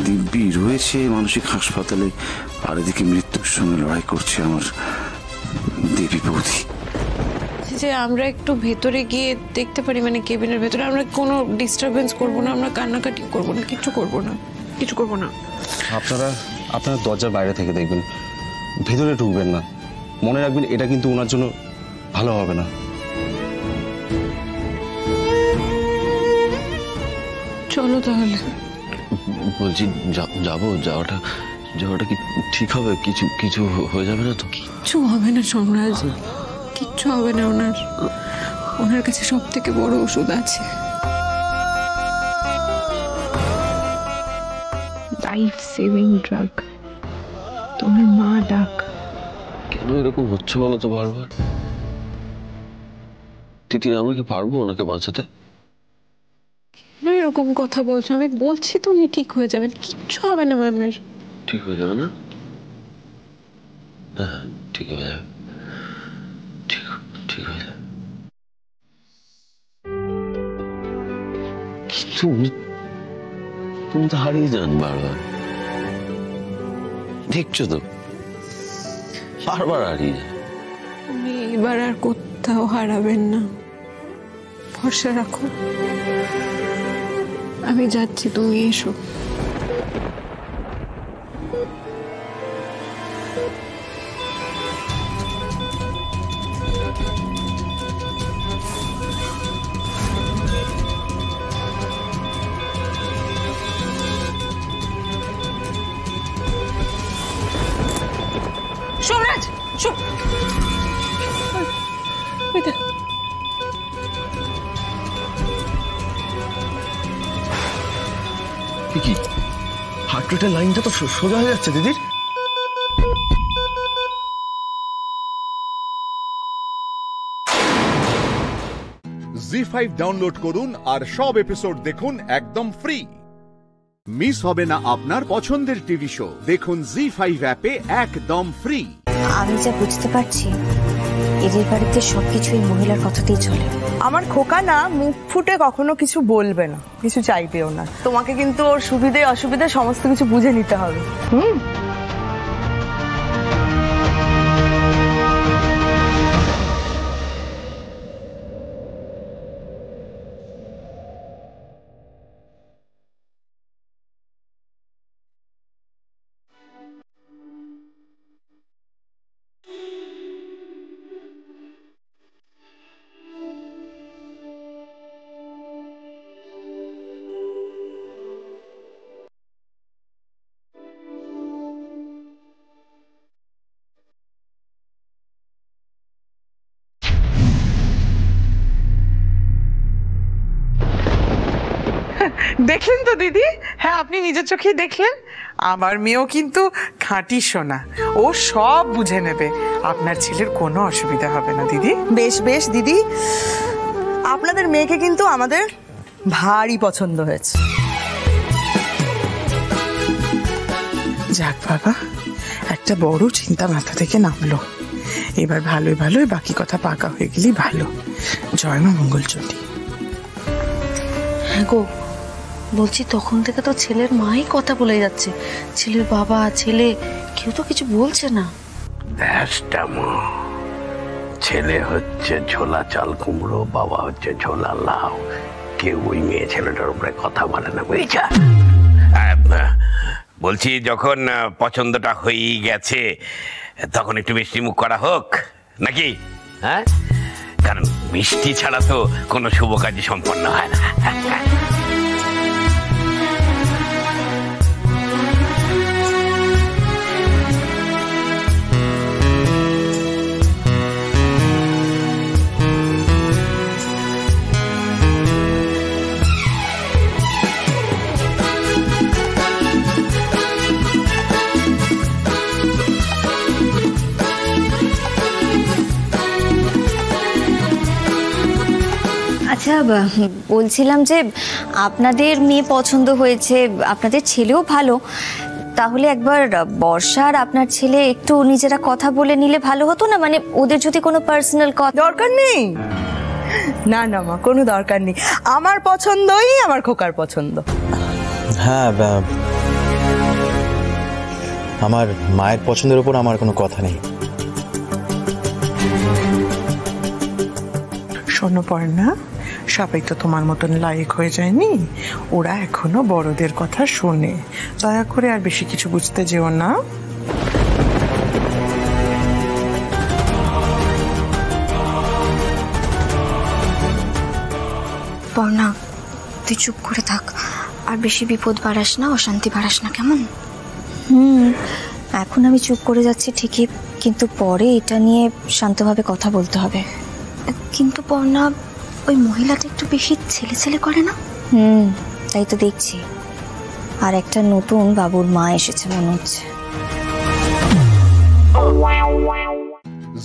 দিব্যি রয়েছে মানসিক হাসপাতালে, আর এদিকে মৃত্যুর সঙ্গে লড়াই করছে আমার দেবী বৌদি।
যে আমরা একটু ভেতরে গিয়ে দেখতে পারি, মানে কেবিনের ভেতরে আমরা কোনো ডিস্টারবেন্স করবো না, আমরা কান্নাকাটি করবো না, কিছু করবো না, কিছু করবো না।
আপনারা দরজার বাইরে থেকে দেখবেন, ভেতরে ঢুকবেন না। মনে রাখবেন এটা কিন্তু ওনার জন্য ভালো হবে না।
চলো তাহলে।
বলছি যাওয়াটা কি ঠিক হবে? কিছু হয়ে যাবে না তো?
কিচ্ছু হবে না সোমরাজ, কিচ্ছু হবে না। ওনার কাছে সব থেকে বড় ওষুধ আছে, লাইফ সেভিং ড্রাগ। তোমার মা ডাক।
কেন এরকম হচ্ছে বলো তো বারবার? তিতির, আমরা কি পারবো ওনাকে বাঁচাতে?
কেন এরকম কথা বলছো? আমি বলছি তো উনি ঠিক হয়ে যাবেন, কিচ্ছু হবে না ম্যামের।
ঠিক হয়ে যাবে না? হ্যাঁ, ঠিক হয়ে যাবে, ঠিক হয়ে যাবে। তুমি তো হারিয়ে যান বারবার, দেখছো তো, বারবার হারিয়ে যান।
উনি এবার আর কোথাও হারাবেন না, ভরসা রাখো। আমি যাচ্ছি, তুমি এসো। সোমরাজ,
কি হার্ট রেটের লাইনটা তো সোজা হয়ে যাচ্ছে দিদির।
জি5 ডাউনলোড করুন আর সব এপিসোড দেখুন একদম ফ্রি। মিস হবে না আপনার পছন্দের টিভি শো। দেখুন জি5 অ্যাপে একদম ফ্রি।
আমি যা বুঝতে পারছি, এদের বাড়িতে সবকিছুই মহিলার কথাতেই চলে।
আমার খোকা না মুখ ফুটে কখনো কিছু বলবে না, কিছু চাইবেও না। তোমাকে কিন্তু ওর সুবিধে অসুবিধে সমস্ত কিছু বুঝে নিতে হবে।
দেখলেন তো দিদি? হ্যাঁ, আপনি নিজের চোখেই দেখলেন। আমার মেয়েও কিন্তু খাঁটি সোনা, ও সব বুঝে নেবে। আপনার ছেলের কোনো অসুবিধা হবে না দিদি।
বেশ বেশ দিদি, আপনাদের মেয়েকে কিন্তু আমাদের ভারী পছন্দ হয়েছে।
যাক বাবা, একটা বড় চিন্তা মাথা থেকে নামলো। এবার ভালোই ভালোই বাকি কথা পাকা হয়ে গেলেই ভালো। জয় মা মঙ্গলচণ্ডী।
হ্যাঁ গো, বলছি তখন থেকে তো ছেলের মাই কথা বলে যাচ্ছে, ছেলের বাবা ছেলে কেউ তো কিছু বলছে না।
ছেলে হচ্ছে ঝোলা চাল কুমড়ো, বাবা হচ্ছে ঝোলা লাউ, কেউ ওই মেয়ে ছেলেটার উপরে কথা বলে না, বুঝছা? বলছি যখন পছন্দটা হয়েই গেছে তখন একটু মিষ্টি মুখ করা হোক নাকি? হ্যাঁ, কারণ মিষ্টি ছাড়া তো কোনো শুভ কাজই সম্পন্ন হয় না।
আচ্ছা বলছিলাম যে আপনাদের মেয়ে পছন্দ হয়েছে, আপনাদের ছেলেও ভালো, তাহলে একবার বর্ষা আর আপনার ছেলে একটু নিজেরা কথা বলে নিলে ভালো হতো না? মানে ওদের যদি কোনো পার্সোনাল কথা।
দরকার নেই, না না মা, কোনো দরকার নেই। আমার পছন্দই আমার খোকার পছন্দ।
হ্যাঁ, আমার মায়ের পছন্দের উপর আমার কোনো কথা নেই।
শোনো পর্ণা, সবাই তো তোমার মতন লায়ক হয়ে যায়নি, ওরা এখনো বড়দের কথা শোনে। দয়া করে আর বেশি কিছু বুঝতে যেও না।
পর্ণা, তুই চুপ করে থাক, আর বেশি বিপদ বাড়াস না, অশান্তি বাড়াস না, কেমন? এখন আমি চুপ করে যাচ্ছি ঠিকই, কিন্তু পরে এটা নিয়ে শান্তভাবে কথা বলতে হবে। কিন্তু পর্ণা, ওই মহিলাটা একটু বেশি ছেলে ছেলে করে না? তাই তো দেখছি। আর একটা নতুন বাবুর মা এসেছে মনে হচ্ছে।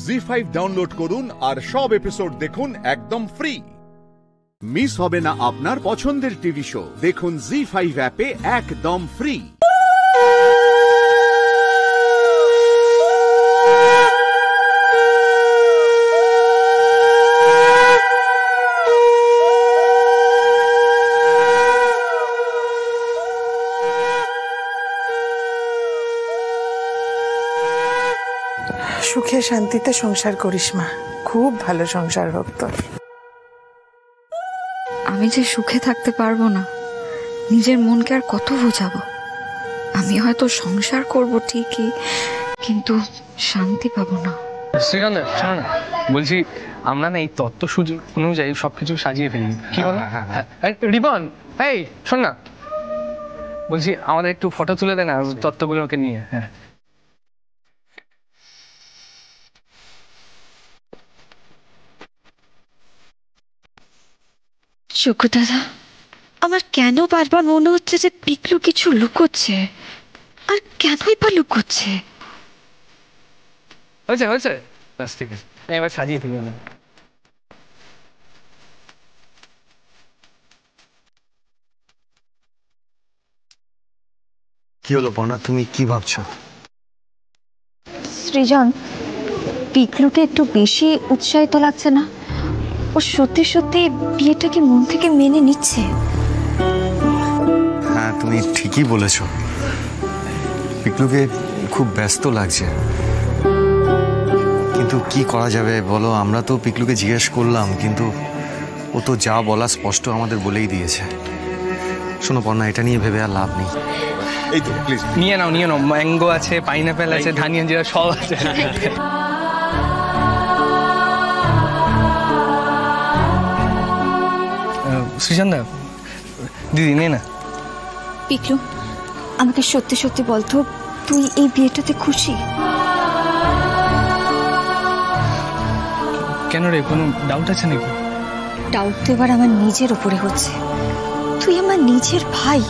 জি5 ডাউনলোড করুন আর সব এপিসোড দেখুন একদম ফ্রি। মিস হবে না আপনার পছন্দের টিভি শো। দেখুন জি5 অ্যাপে একদম ফ্রি।
সুখে শান্তিতে সংসার করিস মা, খুব ভালো সংসার হোক তোর।
আমি যে সুখে থাকতে পারবো না, নিজের মনকে আর কত বোঝাবো? আমি হয়তো সংসার করব ঠিকই, কিন্তু শান্তি পাবো না।
শ্রীকান্ত, শোনো না, বলছি আমরা না এই তত্ত্ব সুযোগ অনুযায়ী সবকিছু সাজিয়ে ফেলি, কি বলো? রিবন, এই শোন না, বলছি আমাদের একটু ফটো তুলে দে না তত্ত্বগুলোকে নিয়ে। হ্যাঁ,
চোখু দাদা, আমার কেন বারবার মনে হচ্ছে যে পিকলু কিছু লুকোচ্ছে, আর কেনই বা লুকোচ্ছে?
হয়েছে হয়েছে, ব্যাস ঠিক আছে, এবার সাজিয়ে দিবি না।
কি হলো পর্ণা, তুমি কি ভাবছো?
সৃজন, পিকলুকে একটু বেশি উৎসাহিত লাগছে না? ও সত্যি সত্যি বিয়েটাকে মন থেকে মেনে নিচ্ছে?
হ্যাঁ, তুমি ঠিকই বলেছো, পিকলুকে খুব ব্যস্ত লাগছে। কিন্তু কি করা যাবে বলো? আমরা তো পিকলুকে জিজ্ঞেস করলাম, কিন্তু ও তো যা বলা স্পষ্ট আমাদের বলেই দিয়েছে। শোনো পর্ণা, এটা নিয়ে ভেবে আর লাভ নেই।
এই তো প্লিজ নিয়ে নাও, নিয়ে নাও। ম্যাঙ্গো আছে, পাইনাপেল আছে, ধানিয়া জিরা সব আছে। সুশান্ত দিদি, নে না।
পিকলু, আমাকে সত্যি সত্যি বলতো, তুই এই বিয়েটাতে খুশি?
কেন রে, কোনো ডাউট আছে নাকি?
ডাউট তো এবার আমার নিজের উপরে হচ্ছে। তুই আমার নিজের ভাই,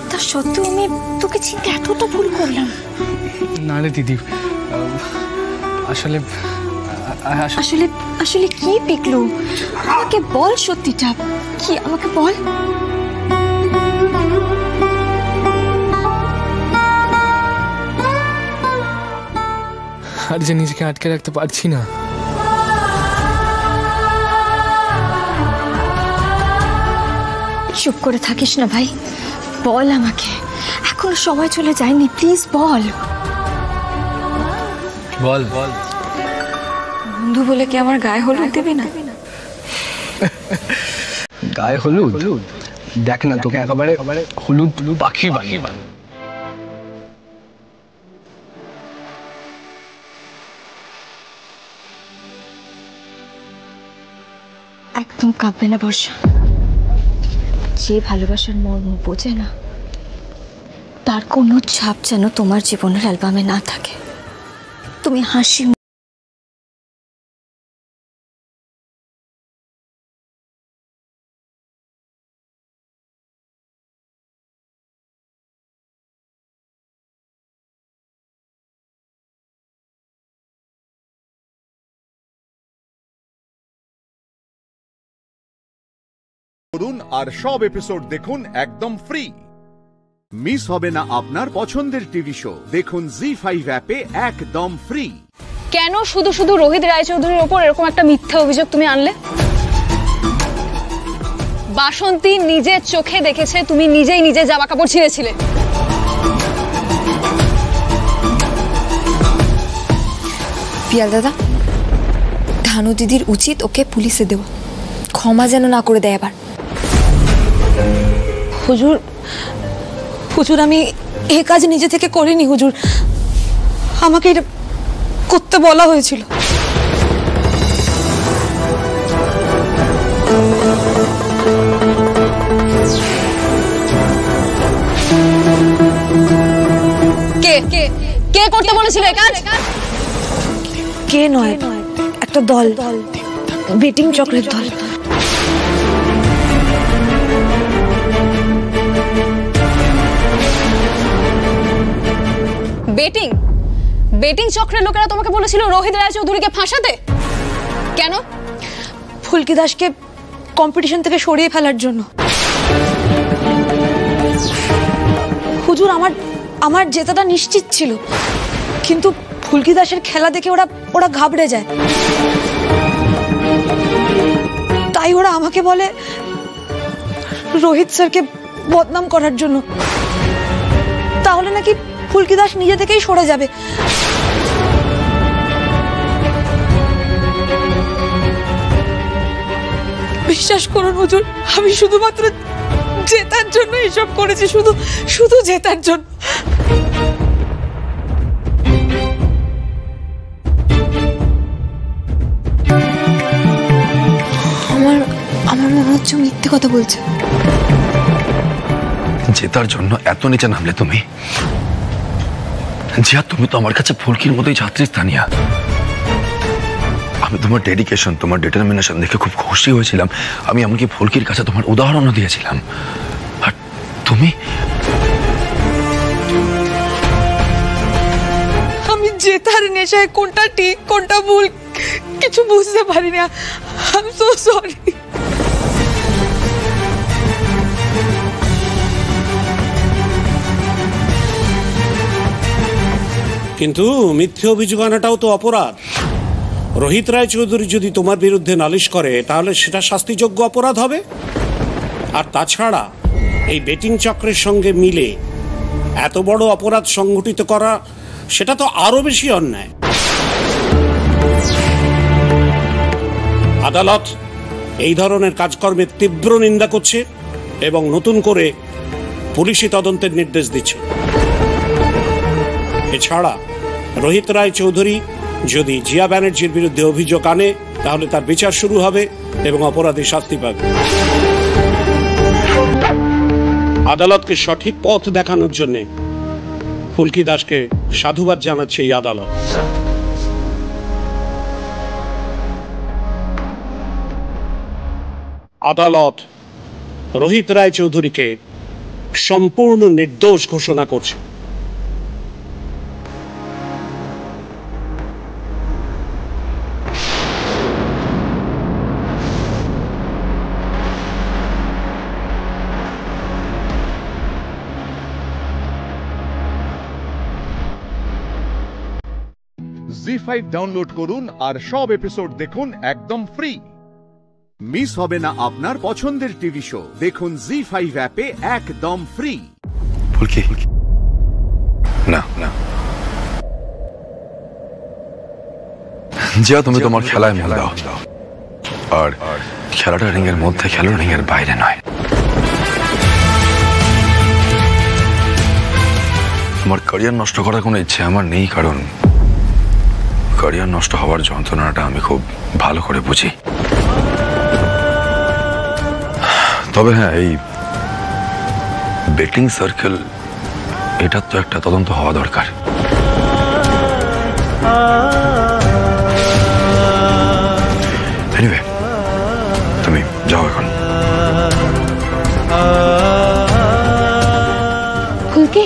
তা সত্ত্বেও আমি তোকে চিনতে এতটা ভুল করলাম।
না রে দিদি, আসলে
আসলে আসলে কি পিকলু? আমাকে বল সত্যিটা কি, আমাকে বল।
আর যে নিজেকে আটকে রাখতে পারছি না।
চুপ করে থাকিস না ভাই, বল আমাকে, এখন সময় চলে যায়নি, প্লিজ বল।
বল বল।
বন্ধু বলে কি আমার গায়ে হলুদ দিবি না?
গায়ে হলুদ? দেখ না, তোকে একেবারে হলুদ পাখি বানিয়ে।
একদম কাঁদবে না বর্ষা। যে ভালোবাসার মর্ম বোঝে না, তার কোনো ছাপ যেন তোমার জীবনের অ্যালবামে না থাকে। তুমি হাসি
করুন আর সব এপিসোড দেখুন একদম ফ্রি। মিস হবে না আপনার পছন্দের টিভি শো, দেখুন জি5 অ্যাপে একদম ফ্রি।
কেন শুধু শুধু রোহিত রায়চৌধুরীর ওপর এরকম একটা মিথ্যা অভিযোগ তুমি আনলে? বাসন্তী নিজের চোখে দেখেছে তুমি নিজেই নিজে জামা কাপড় ছিঁড়েছিলে।
পিয়াল দাদা, ধানু দিদির উচিত ওকে পুলিশে দেওয়া, ক্ষমা যেন না করে দেয় আবার।
হুজুর, হুজুর আমি এই কাজ নিজে থেকে করিনি হুজুর, আমাকে এটা করতে বলা হয়েছিল।
কে কে কে করতে বলেছিল এই কাজ?
কে নয়, একটা দল, বেটিং চক্রের দল।
বেটিং বেটিং চক্রের লোকেরা তোমাকে বলেছিল রোহিত রায়চৌধুরীকে ফাঁসাতে? কেন?
ফুলকি দাসকে কম্পিটিশন থেকে সরিয়ে ফেলার জন্য। হুজুর, আমার জেতাটা নিশ্চিত ছিল, কিন্তু ফুলকি দাসের খেলা দেখে ওরা ঘাবড়ে যায়, তাই ওরা আমাকে বলে রোহিত স্যারকে বদনাম করার জন্য, তাহলে নাকি ফুলকি দাস নিজে থেকেই সরে যাবে। বিশ্বাস করুন হুজুর, আমি শুধুমাত্র জেতার জন্য এসব করেছি, শুধু জেতার জন্য।
আমার মনে হচ্ছে মিথ্যে কথা বলছে।
জেতার জন্য এত নিচে নামলে তুমি? জিয়া, তুমি তো আমার কাছে ফুলকির মতোই ছাত্রী স্থানীয়। আমি তোমার ডেডিকেশন, তোমার ডিটারমিনেশন দেখে খুব খুশি হয়েছিলাম। আমি এমনকি ফুলকির কাছে তোমার উদাহরণও দিয়েছিলাম, আর তুমি?
আমি জেতার নেশায় কোনটা ঠিক কোনটা ভুল কিছু বুঝতে পারি না। I am so sorry.
কিন্তু মিথ্যে অভিযোগ আনাটাও তো অপরাধ। রোহিত রায়চৌধুরী যদি তোমার বিরুদ্ধে নালিশ করে তাহলে সেটা শাস্তিযোগ্য অপরাধ হবে। আর তাছাড়া এই বেটিং চক্রের সঙ্গে মিলে এত বড় অপরাধ সংগঠিত করা, সেটা তো আরো বেশি অন্যায়। আদালত এই ধরনের কাজকর্মের তীব্র নিন্দা করছে এবং নতুন করে পুলিশি তদন্তের নির্দেশ দিচ্ছে। এছাড়া রোহিত রায়চৌধুরী যদি জিয়া ব্যানার্জির বিরুদ্ধে অভিযোগ আনে তাহলে তার বিচার শুরু হবে এবং অপরাধী শাস্তি পাবে। আদালতকে সঠিক পথ দেখানোর জন্য ফুলকি দাসকে সাধুবাদ জানাচ্ছে এই আদালত। আদালত রোহিত রায়চৌধুরীকে সম্পূর্ণ নির্দোষ ঘোষণা করছে।
জি5 ডাউনলোড করুন আর সব এপিসোড দেখুন একদম ফ্রি। মিস হবে না আপনার পছন্দের টিভি শো, দেখুন জি5 অ্যাপে একদম ফ্রি।
ফুলকি, না না, জিয়া তুমি তোমার খেলায় মন দাও, আর খেলাটা রিং এর মধ্যে খেলো, রিং এর বাইরে নয়। তোমার ক্যারিয়ার নষ্ট করার কোনো ইচ্ছে আমার নেই, কারণ ক্যারিয়ার নষ্ট হওয়ার যন্ত্রণাটা আমি খুব ভালো করে বুঝি। তবে হ্যাঁ, এই বেটিং সার্কেল, এটার তো একটা তদন্ত হওয়া দরকার। এনিওয়ে, তুমি যাও এখন।
ফুলকি,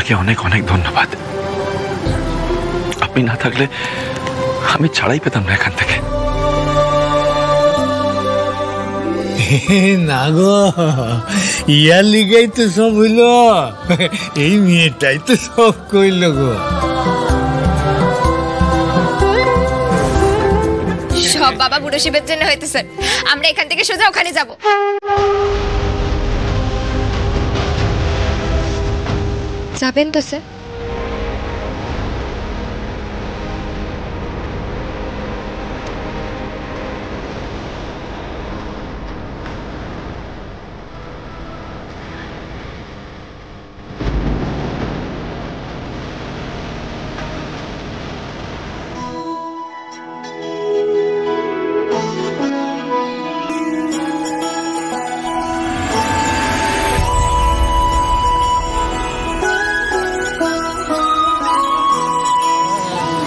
আপনাকে অনেক অনেক ধন্যবাদ। আপনি না থাকলে আমি ছাড়াই পেতাম না এখান থেকে।
না গো, ইয়ার লিগাই তো সব হইল, এই মেয়েটাই তো সব কইল গো।
সব বাবা বুড়ো শিবের জন্য হইতেছে। আমরা এখান থেকে সোজা ওখানে যাব। যাবেন তো স্যার?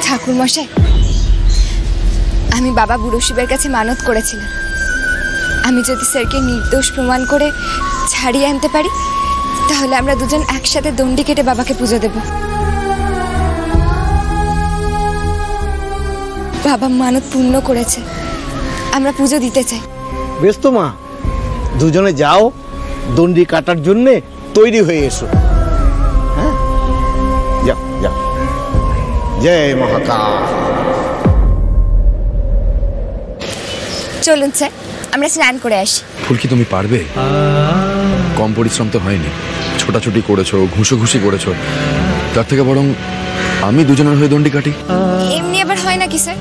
ঠাকুরমশাই, আমি বাবা বুড়ো শিবের কাছে মানত করেছিলাম, আমি যদি স্যারকে নির্দোষ প্রমাণ করে ছাড়িয়ে আনতে পারি তাহলে আমরা দুজন একসাথে দণ্ডি কেটে বাবাকে পুজো দেব। বাবা মানত পূর্ণ করেছে, আমরা পুজো দিতে চাই।
বেশ তো মা, দুজনে যাও, দণ্ডি কাটার জন্যে তৈরি হয়ে এসো। হ্যাঁ, যাও যাও। জয় মহাকাল।
চলুন স্যার, আমরা স্নান করে আসি।
ফুলকি, তুমি পারবে? কম পরিশ্রম তো হয়নি, ছোটাছুটি করেছো, ঘুষোঘুষি করেছো, তার থেকে বরং আমি দুজনের হয়ে দণ্ডি কাটি।
এমনি আবার হয় নাকি স্যার?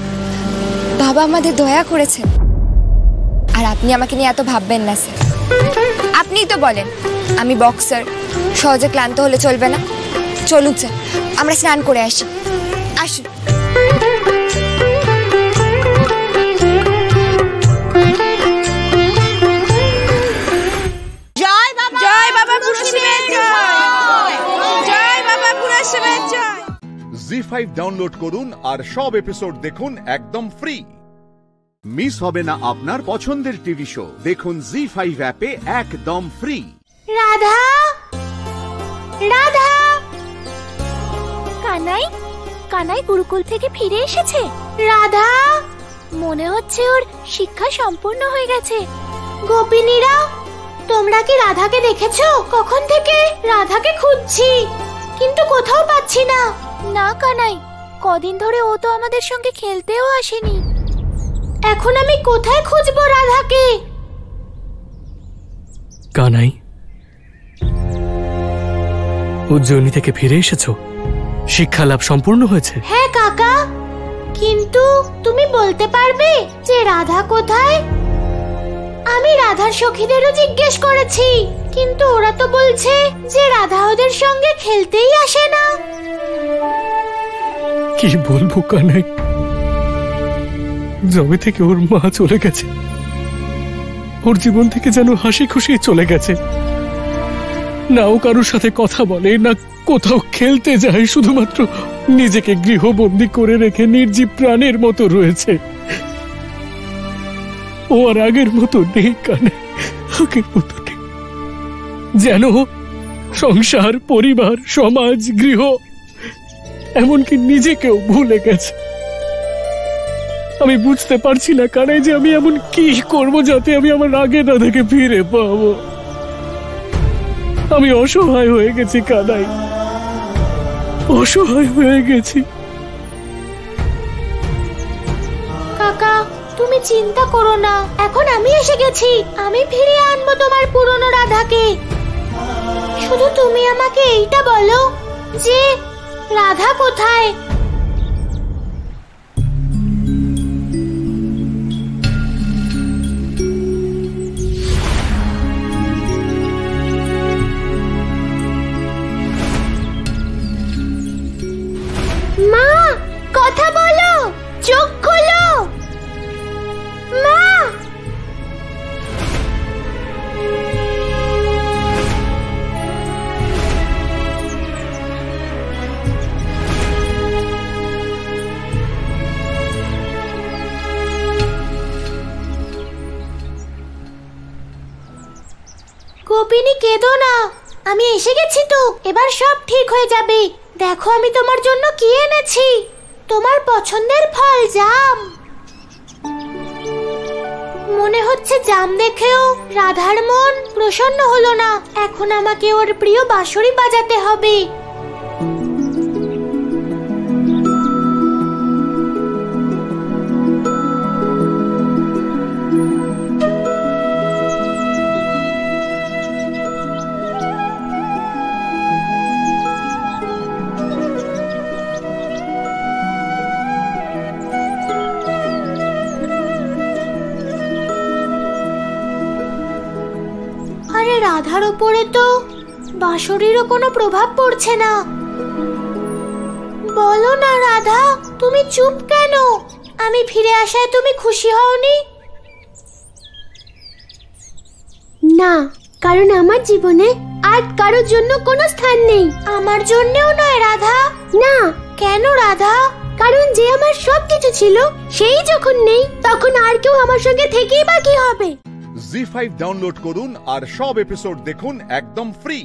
বাবা আমাদের দয়া করেছেন, আর আপনি আমাকে নিয়ে এত ভাববেন না স্যার। আপনিই তো বলেন আমি বক্সার, সহজে ক্লান্ত হলে চলবে না। চলুন স্যার, আমরা স্নান করে আসি। আসুন।
জয় বাবা, জয় বাবা বুড়ো শিবের জয়, জয় বাবা বুড়ো শিবের জয়।
জি5 ডাউনলোড করুন আর সব এপিসোড দেখুন একদম ফ্রি। মিস হবে না আপনার পছন্দের টিভি শো। দেখুন জি5 অ্যাপে একদম ফ্রি।
রাধা, রাধা, কানাই, কানাই গুরুকুল থেকে ফিরে এসেছে। রাধা, মনে হচ্ছে ওর শিক্ষা সম্পূর্ণ হয়ে গেছে। গোপিনীরা, তোমরা কি রাধাকে দেখেছো? কখন থেকে রাধাকে খুঁজছি, কিন্তু কোথাও পাচ্ছি না। না কানাই, কদিন ধরে ও তো আমাদের সঙ্গে খেলতেও আসেনি। এখন আমি কোথায় খুঁজবো রাধাকে?
কানাই, উজ্জয়িনী থেকে ফিরে এসেছো? শিক্ষা লাভ সম্পূর্ণ হয়েছে?
হ্যাঁ কাকা, কিন্তু তুমি বলতে পারবে যে রাধা কোথায়? আমি রাধার সখীদেরও জিজ্ঞেস করেছি, কিন্তু ওরা তো বলছে যে রাধা ওদের সঙ্গে খেলতেই আসে না।
কি বলবো কানাই, যবে থেকে ওর মা চলে গেছে ওর জীবন থেকে যেন হাসি খুশি চলে গেছে। না ও কারোর সাথে কথা বলে, না কোথাও খেলতে যায়, শুধুমাত্র নিজেকে গৃহবন্দী করে রেখে নির্জীব প্রাণের মতো রয়েছে। ও আর আগের মতো নেই কানাই, আগের মতো নেই। যেন সংসার, পরিবার, সমাজ, গৃহ, এমনকি নিজেকেও ভুলে গেছে। আমি বুঝতে পারছি না কানাই যে আমি এমন কি করব যাতে আমি আমার আগের রাধাকে ফিরে পাবো। আমি অসহায় হয়ে গেছি কানাই, অসহায় হয়ে গেছি।
কাকা, তুমি চিন্তা করো না, এখন আমি এসে গেছি। আমি ফিরিয়ে আনবো তোমার পুরনো রাধাকে। শুধু তুমি আমাকে এইটা বলো যে রাধা কোথায়? মা, কথা বলো, চোখ খোলো। মা, গোপিনী কেঁদো না, আমি এসে গেছি তো, এবার সব ঠিক হয়ে যাবে। দেখো আমি তোমার জন্য কি এনেছি, তোমার পছন্দের ফল জাম। মনে হচ্ছে জাম দেখেও রাধার মন প্রসন্ন হলো না। এখন আমাকে ওর প্রিয় বাঁশরি বাজাতে হবে। রাধার উপরে তো বাঁশরিরও কোনো প্রভাব পড়ছে না। বলো না রাধা, তুমি চুপ কেন? আমি ফিরে আসায় তুমি খুশি হওনি? না, কারণ আমার জীবনে আর কারোর জন্য কোনো স্থান নেই। আমার জন্যও নয় রাধা। না। কেন রাধা? কারণ যে আমার সবকিছু ছিল সেই যখন নেই, তখন আর কেউ আমার সঙ্গে থেকেই বা কি হবে?
জি5 ডাউনলোড করুন আর সব এপিসোড দেখুন একদম ফ্রি।